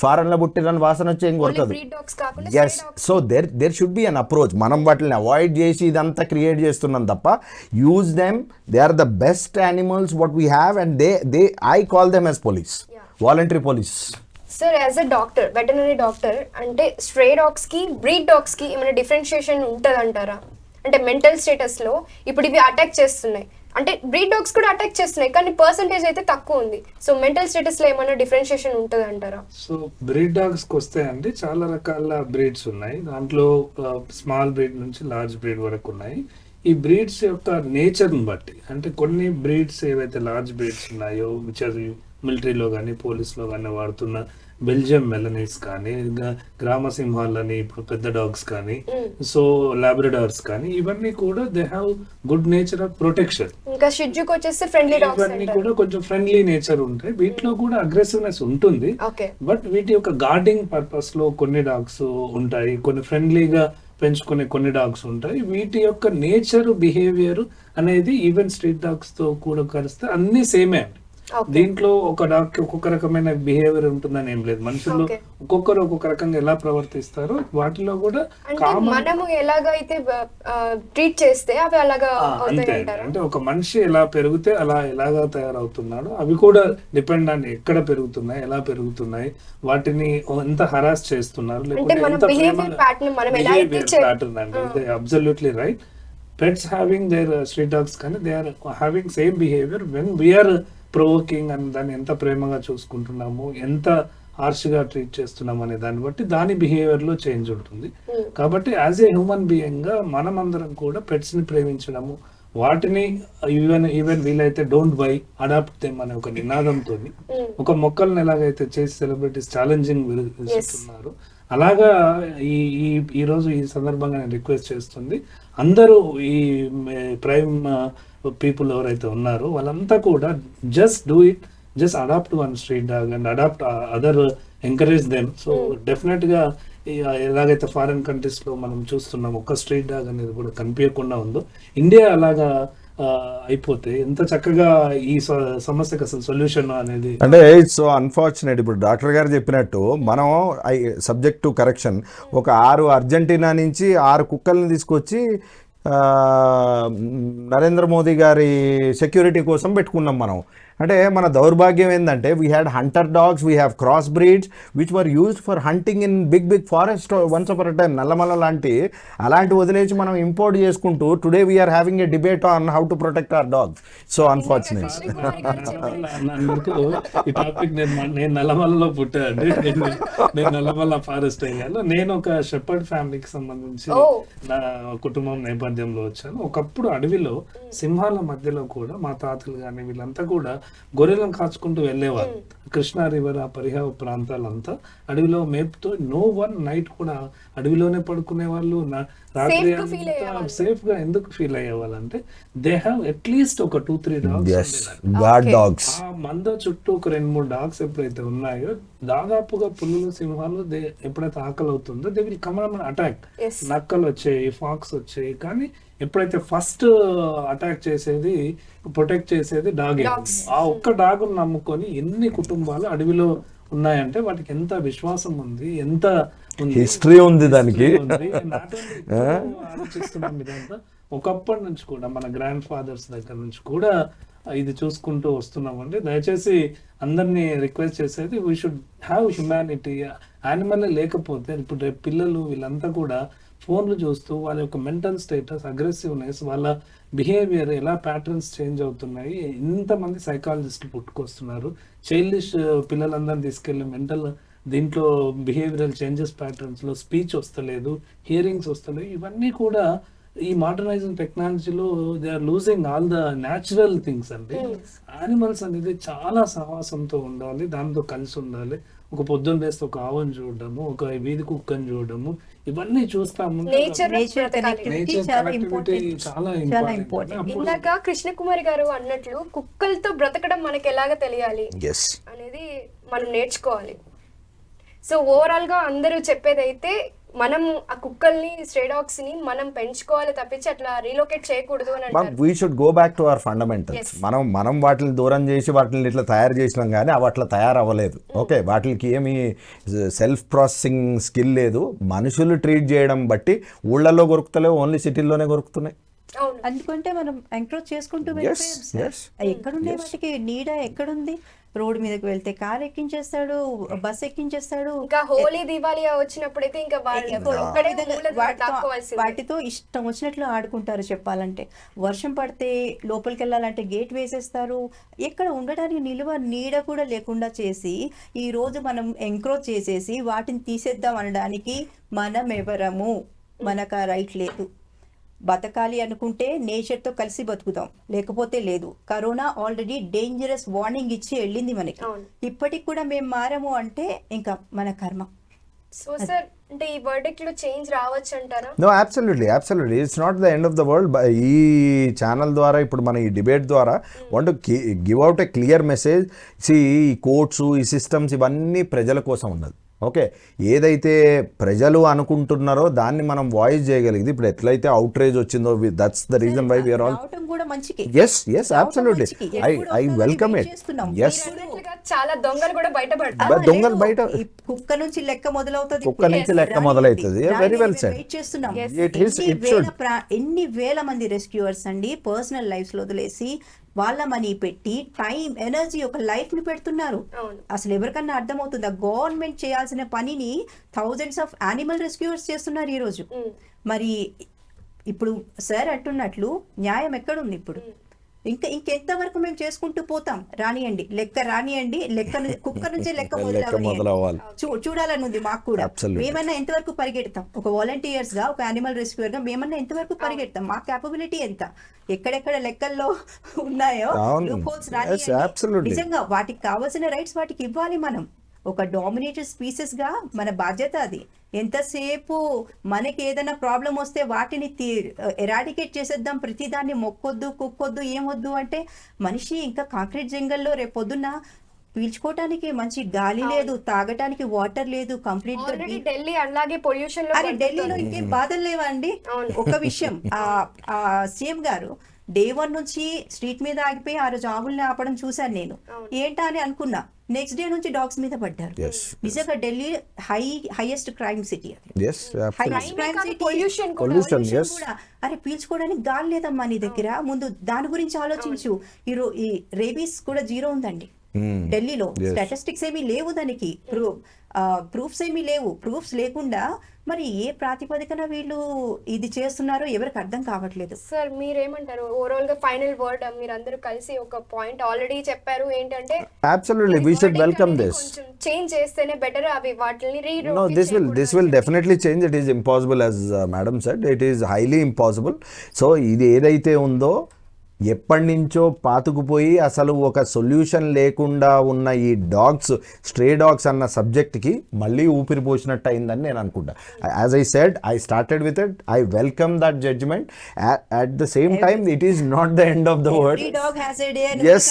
ఫారెన్లో పుట్టిరని వాసన వచ్చి ఏం కొడుతుంది. Yes, so there should be an approach. మనం వాటిని అవాయిడ్ చేసి ఇదంతా క్రియేట్ చేస్తున్నాం తప్ప, use them. They are the best animals what we have and I call them as police, voluntary police. Sir, as a doctor, veterinary doctor, అంటే stray dogs కి breed dogs కి ఏమైనా డిఫరెన్షియేషన్ ఉంటుంది అంటారా? అంటే మెంటల్ స్టేటస్ లో ఇప్పుడు ఇవి అటాక్ చేస్తున్నాయి, అంటే బ్రీడ్ డాగ్స్ కూడా అటాక్ చేస్తున్నాయి కానీ పర్సంటేజ్ అయితే తక్కువ ఉంది. సో మెంటల్ స్టేటస్ లో ఏమైనా డిఫరెన్షియేషన్ ఉంటుంది అంటారా? సో బ్రీడ్ డాగ్స్ కి వస్తే అండి చాలా రకాల బ్రీడ్స్ ఉన్నాయి. దాంట్లో స్మాల్ బ్రీడ్ నుంచి లార్జ్ బ్రీడ్ వరకు ఉన్నాయి. ఈ బ్రీడ్స్ యొక్క నేచర్ని బట్టి, అంటే కొన్ని బ్రీడ్స్ ఏవైతే లార్జ్ బ్రీడ్స్ ఉన్నాయో, విచ్ ఆర్ మిలిటరీలో కానీ పోలీస్లో కానీ వాడుతున్న బెల్జియం మెలనీస్ కానీ, గ్రామ సింహాలని ఇప్పుడు పెద్ద డాగ్స్ కానీ, సో లాబ్రడార్స్ కానీ, ఇవన్నీ కూడా they have good nature of protection. ఇంకా షిడ్జుకి వచ్చేసి ఫ్రెండ్లీ డాగ్స్, ఇవన్నీ కూడా కొంచెం ఫ్రెండ్లీ నేచర్ ఉంటాయి. వీటిలో కూడా అగ్రెసివ్నెస్ ఉంటుంది, బట్ వీటి యొక్క గార్డింగ్ పర్పస్ లో కొన్ని డాగ్స్ ఉంటాయి, కొన్ని ఫ్రెండ్లీగా పెంచుకునే కొన్ని డాగ్స్ ఉంటాయి. వీటి యొక్క నేచర్, బిహేవియర్ అనేది ఈవెన్ స్ట్రీట్ డాగ్స్ తో కూడా కలిస్తే అన్ని సేమే అండి. దీంట్లో ఒక డాగ్ కి ఒక్కొక్క రకమైన బిహేవియర్ ఉంటుందని ఏం లేదు. మనుషులు ఒక్కొక్కరు ఒక్కొక్క రకంగా ఎలా ప్రవర్తిస్తారో వాటిలో కూడా మనము ఎలాగైతే ట్రీట్ చేస్తే అవి అలాగా అంతే. అంటే ఒక మనిషి ఎలా పెరిగితే ఎలాగా తయారవుతున్నాడో అవి కూడా డిపెండ్ ఆన్ ఎక్కడ పెరుగుతున్నాయి, ఎలా పెరుగుతున్నాయి, వాటిని ఎంత హరాస్ చేస్తున్నారు, లేకపోతే ఎంత బిహేవియర్ ప్యాటర్న్ అండి. Absolutely right. Pets having their street dogs కానీ they are having same behavior when we are provoking and దాన్ని ఎంత ప్రేమగా చూసుకుంటున్నాము, ఎంత హార్ష్గా ట్రీట్ చేస్తున్నాము అనే దాన్ని బట్టి దాని బిహేవియర్లో చేంజ్ ఉంటుంది. కాబట్టి యాజ్ ఏ హ్యూమన్ బీయింగ్గా మనం అందరం కూడా పెట్స్ని ప్రేమించడము, వాటిని ఈవెన్ వీలైతే డోంట్ బై, అడాప్ట్ దెమ్ అనే ఒక నినాదంతో ఒక మొక్కలను ఎలాగైతే చేసి సెలబ్రిటీస్ ఛాలెంజింగ్ విరుస్తున్నారు, అలాగా ఈ రోజు ఈ సందర్భంగా నేను రిక్వెస్ట్ చేస్తుంది, అందరూ ఈ ప్రైమ్ పీపుల్ ఎవరైతే ఉన్నారో వాళ్ళంతా కూడా just do it, just adopt one street dog and adopt other, encourage them. So definite గా ఎలాగైతే ఫారిన్ కంట్రీస్ లో మనం చూస్తున్నాం ఒక్క స్ట్రీట్ డాగ్ అనేది కూడా కనిపించకుండా ఉందో, ఇండియా అలాగా అయిపోతే ఎంత చక్కగా ఈ సమస్యకు అసలు సొల్యూషన్ అనేది. అంటే ఇట్స్ సో అన్ఫార్చునేట్. ఇప్పుడు డాక్టర్ గారు చెప్పినట్టు మనం సబ్జెక్ట్ టు కరెక్షన్, ఒక 6 అర్జెంటీనా నుంచి 6 కుక్కల్ని తీసుకొచ్చి నరేంద్ర మోదీ గారి సెక్యూరిటీ కోసం పెట్టుకున్నాం మనం. అంటే మన దౌర్భాగ్యం ఏంటంటే we had hunter dogs, we have cross breeds which were used for hunting in big forest once upon time. Nallamala అలాంటి వదిలేసి మనం ఇంపోర్ట్ చేసుకుంటూ today we're having a debate on how to protect our dogs. So unfortunate. ఈ topic నేను నల్లమల్లలో పుట్టాను. నేను Nallamala forest ఏరియాలో, నేను ఒక షెపర్డ్ ఫ్యామిలీకి సంబంధించి నా కుటుంబం నేపథ్యంలో వచ్చాను. ఒకప్పుడు అడవిలో సింహాల మధ్యలో కూడా మా తాతలు కానీ వీళ్ళంతా కూడా గొర్రెలను కాచుకుంటూ వెళ్ళేవారు. కృష్ణా రివర్ ఆ పరిహా ప్రాంతాలంతా అడవిలో మేపుతూ నో వన్ నైట్ కూడా అడవిలోనే పడుకునే వాళ్ళు. రాత్రి అంతా సేఫ్ గా ఎందుకు ఫీల్ అయ్యేవాళ్ళు అంటే దే హ్యావ్ అట్లీస్ట్ ఒక 2-3 డాగ్స్. ఆ మంద చుట్టూ ఒక 2-3 డాగ్స్ ఎప్పుడైతే ఉన్నాయో దాదాపుగా పులులు సింహాలు ఎప్పుడైతే ఆకలి అవుతుందో they will come on attack. నక్కలు వచ్చాయి, ఫాక్స్ వచ్చాయి, కానీ ఎప్పుడైతే ఫస్ట్ అటాక్ చేసేది ప్రొటెక్ట్ చేసేది డాగ్. ఆ ఒక్క డాగ్ నమ్ముకొని ఎన్ని కుటుంబాలు అడవిలో ఉన్నాయంటే వాటికి ఎంత విశ్వాసం ఉంది, ఎంత హిస్టరీ ఉంది దానికి. ఆలోచిస్తున్నాం ఇదంతా ఒకప్పటి నుంచి కూడా మన గ్రాండ్ ఫాదర్స్ దగ్గర నుంచి కూడా ఇది చూసుకుంటూ వస్తున్నామండి. దయచేసి అందరినీ రిక్వెస్ట్ చేసేది we should have humanity. Animal లేకపోతే ఇప్పుడు రేపు పిల్లలు వీళ్ళంతా కూడా ఫోన్లు చూస్తూ వాళ్ళ యొక్క మెంటల్ స్టేటస్, అగ్రెసివ్నెస్, వాళ్ళ బిహేవియర్ ఎలా ప్యాటర్న్స్ చేంజ్ అవుతున్నాయి. ఇంతమంది సైకాలజిస్టులు పుట్టుకొస్తున్నారు. చైల్డిష్ పిల్లలందరినీ తీసుకెళ్ళి మెంటల్ దీంట్లో బిహేవియరల్ చేంజెస్ ప్యాటర్న్స్లో స్పీచ్ వస్తలేదు, హియరింగ్స్ వస్తలేదు. ఇవన్నీ కూడా ఈ మోడర్నైజింగ్ టెక్నాలజీలో they are losing all the natural things అండి. యానిమల్స్ అనేది చాలా సాహసంతో ఉండాలి, దాంతో కలిసి ఉండాలి. ఒక పొద్దున్న లేస్తే ఒక ఆవును చూడడము, ఒక వీధి కుక్కని చూడడము, ఇవన్నీ చూస్తాము. చాలా ఇంపార్టెంట్. ఇందాక కృష్ణకుమారి గారు అన్నట్లు కుక్కలతో బ్రతకడం మనకి ఎలాగ తెలియాలి అనేది మనం నేర్చుకోవాలి. సో ఓవరాల్ గా అందరూ చెప్పేదైతే మనం ఆ కుక్కల్ని, స్ట్రే డాగ్స్ ని మనం పెంచుకోవాలి తప్పించి అట్లా రీలొకేట్ చేయకూడదు అని అంటారు. We should go back to our fundamentals. మనం వాటిని దూరం చేసి వాటిని ఇట్లా తయారు చేసినాం కానీ అవి అట్లా తయారవ్వలేదు. ఓకే, వాటికి ఏమి సెల్ఫ్ ప్రాసెసింగ్ స్కిల్ లేదు. మనుషులు ట్రీట్ చేయడం బట్టి ఊళ్ళల్లో కొరుకుతలేవు, ఓన్లీ సిటీల్లోనే కొరుకుతున్నాయి. అందుకంటే మనం ఎంకరేజ్ చేసుకుంటూ ఎక్కడుండే వాటికి నీడ ఎక్కడుంది? రోడ్డు మీదకి వెళ్తే కార్ ఎక్కించేస్తాడు, బస్ ఎక్కించేస్తాడు. ఇంకా హోలీ దివాళీ వచ్చినప్పుడైతే ఇంకా వాటితో ఇష్టం వచ్చినట్లు ఆడుకుంటారు. చెప్పాలంటే వర్షం పడితే లోపలికి వెళ్ళాలంటే గేట్ వేసేస్తారు. ఎక్కడ ఉండడానికి నిలువ నీడ కూడా లేకుండా చేసి ఈ రోజు మనం ఎంకరేజ్ చేసేసి వాటిని తీసేద్దాం అనడానికి మనం ఎవరము? మనకు ఆ రైట్ లేదు. బతకాలి అనుకుంటే నేచర్తో కలిసి బతుకుతాం, లేకపోతే లేదు. కరోనా ఆల్రెడీ డేంజరస్ వార్నింగ్ ఇచ్చి వెళ్ళింది మనకి. ఇప్పటికి కూడా మేము మారము అంటే ఇంకా మన కర్మ. సో సార్, అంటే ఈ వర్డిక్ట్ లో చేంజ్ రావచ్చు అంటారా? No, absolutely it's not the end of the world. ఈ ఛానల్ ద్వారా, ఇప్పుడు మన ఈ డిబేట్ ద్వారా want give out a clear message. ఈ కోర్ట్స్, ఈ సిస్టమ్స్ ఇవన్నీ ప్రజల కోసం ఉన్నది. ఓకే, ఏదైతే ప్రజలు అనుకుంటున్నారో దాన్ని మనం వాయిస్ చేయగలిగింది. ఇప్పుడు ఎట్లయితే అవుట్రేజ్ వచ్చిందో, that's the reason why we're all yes absolutely I welcome it. yes, చాలా దొంగలు కూడా బయటపడతారు. దొంగలు బయట కుక్క నుంచి లెక్క మొదలవుతుంది. Very well said. ఎన్ని వేల మంది రెస్క్యూవర్స్ అండి పర్సనల్ లైఫ్స్ లో వదిలేసి వాళ్ళ మనీ పెట్టి టైం, ఎనర్జీ, ఒక లైఫ్ ని పెడుతున్నారు. అసలు ఎవరికన్నా అర్థమవుతుందా? గవర్నమెంట్ చేయాల్సిన పనిని థౌజండ్స్ ఆఫ్ యానిమల్ రెస్క్యూవర్స్ చేస్తున్నారు ఈ రోజు. మరి ఇప్పుడు సార్ అంటున్నట్లు న్యాయం ఎక్కడుంది? ఇప్పుడు ఇంకెంత వరకు మేము చేసుకుంటూ పోతాం? రానియండి, లెక్క కుక్క నుంచే లెక్క మొదలవ్వాలి. చూడాలని ఉంది మాకు కూడా. మేమన్నా ఎంతవరకు పరిగెడతాం? ఒక వాలంటీర్స్ గా, ఒక యానిమల్ రెస్క్యూర్ గా మేమన్నా ఎంతవరకు పరిగెడతాం? మా క్యాపబిలిటీ ఎంత? ఎక్కడెక్కడ లెక్కల్లో ఉన్నాయో నిజంగా వాటికి కావాల్సిన రైట్స్ వాటికి ఇవ్వాలి. మనం ఒక డామినేటెడ్ స్పీసెస్ గా మన బాధ్యత అది. ఎంతసేపు మనకి ఏదైనా ప్రాబ్లం వస్తే వాటిని ఎరాడికేట్ చేసేద్దాం, ప్రతిదాన్ని మొక్కొద్దు, కుక్కొద్దు, ఏమొద్దు అంటే మనిషి ఇంకా కాంక్రీట్ జంగల్లో రేపొద్దున పీల్చుకోవటానికి మంచి గాలి లేదు, తాగటానికి వాటర్ లేదు. కంప్లీట్ గా ఢిల్లీ అలాగే పొల్యూషన్. అరే ఢిల్లీలో ఇంకేం బాధలు లేవా అండి? ఒక విషయం, ఆ సీఎం గారు డే 1 నుంచి స్ట్రీట్ మీద ఆగిపోయి ఆ రోజు ఆవుల్ని ఆపడం చూశాను నేను. ఏంటా అని అనుకున్నా. నెక్స్ట్ డే నుంచి డాగ్స్ మీద పడ్డారు. నిజంగా ఢిల్లీ హైయెస్ట్ క్రైమ్ సిటీ అది. Yes, highest crime city. Pollution Pollution, yes. కూడా అరే పీల్చుకోవడానికి గాలి లేదమ్మా నీ దగ్గర, ముందు దాని గురించి ఆలోచించు. ఈ రేబీస్ కూడా 0 ఉందండి ఢిల్లీలో. స్టాటిస్టిక్స్ ఏమీ లేవు దానికి, ప్రూఫ్స్ ఏమీ లేవు. ప్రూఫ్స్ లేకుండా మరి ఏ ప్రాతిపదికన వీళ్ళు ఇది చేస్తున్నారో ఎవరికి అర్థం కావట్లేదు. సార్ మీరేమంటారు ఓవరాల్ గా ఫైనల్ వర్డ్ మీరందరూ కలిసి ఒక పాయింట్ ఆల్రెడీ చెప్పారు ఏంటంటే absolutely we should welcome this. కొంచెం చేంజ్ చేస్తేనే బెటర్, అవి వాటిని No, this will definitely change. It is impossible, as madam said, it is highly impossible. So ఇది ఏదైతే ఉందో ఎప్పటి నుంచో పాతుకుపోయి అసలు ఒక సొల్యూషన్ లేకుండా ఉన్న ఈ డాగ్స్, స్ట్రే డాగ్స్ అన్న సబ్జెక్ట్కి మళ్ళీ ఊపిరి పోసినట్టు అయిందని నేను అనుకుంటా. As I said, I started with it, I welcome that judgment. At the same time it is not the end of the word. Every dog has a day. Yes.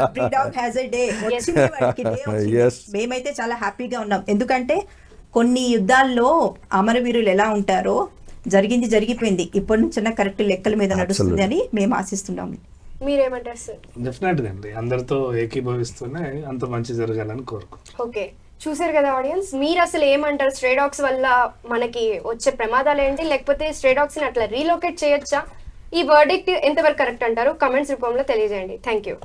Every dog has a day. వచ్చింది వాడికి day వచ్చింది. Yes. మేమైతే చాలా హ్యాపీగా ఉన్నాం. ఎందుకంటే కొన్ని యుద్ధాల్లో అమరవీరులు ఎలా ఉంటారో జరిగిపోయింది. ఇప్పటి నుంచి కరెక్ట్ లెక్కల మీద నడుస్తుంది అని మేము ఆశిస్తున్నాం. మీరేమంటారు సార్? డెఫినెట్గా అండి, అందరితో ఏకీభవిస్తూనే అంత మంచి జరగాలని కోరుకుంటున్నాను. ఓకే, చూసారు కదా ఆడియన్స్, మీరు అసలు ఏమంటారు? స్ట్రే డాగ్స్ వల్ల మనకి వచ్చే ప్రమాదాలు ఏంటి, లేకపోతే స్ట్రే డాగ్స్ ని అట్లా రీలొకేట్ చేయొచ్చా? ఈ వర్డిక్ట్ ఎంతవరకు కరెక్ట్ అంటారు? కమెంట్స్ రూపంలో తెలియజేయండి. Thank you.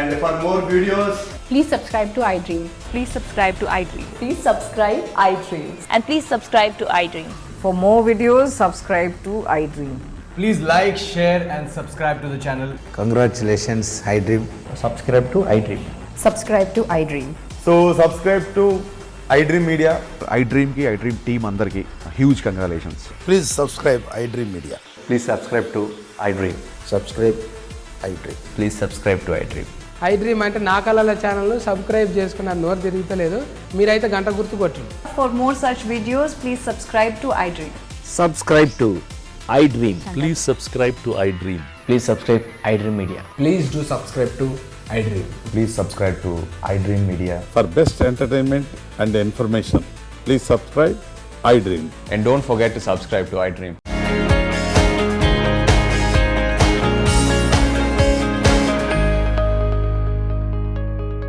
And for more videos, Please subscribe to iDream. Please subscribe to iDream. Please subscribe iDream. And please subscribe to iDream. For more videos, subscribe to iDream. please like, share and subscribe to the channel. Congratulations, iDream. Subscribe to iDream. Subscribe to iDream. So subscribe to iDream Media. iDream ki iDream team andarki huge congratulations. Please subscribe iDream Media. Please subscribe to iDream. Subscribe iDream. Please subscribe to iDream. iDream అంటే నా కళల channel subscribe చేసుకున్న నోరు తిరుగుతలేదు, మీరైతే గంట గుర్తు కొట్టండి. For more such videos, please subscribe to iDream. Subscribe to iDream. Please subscribe to iDream. Please subscribe iDream Media. Please do subscribe to iDream. Please subscribe to iDream Media. For best entertainment and information, please subscribe iDream. And don't forget to subscribe to iDream.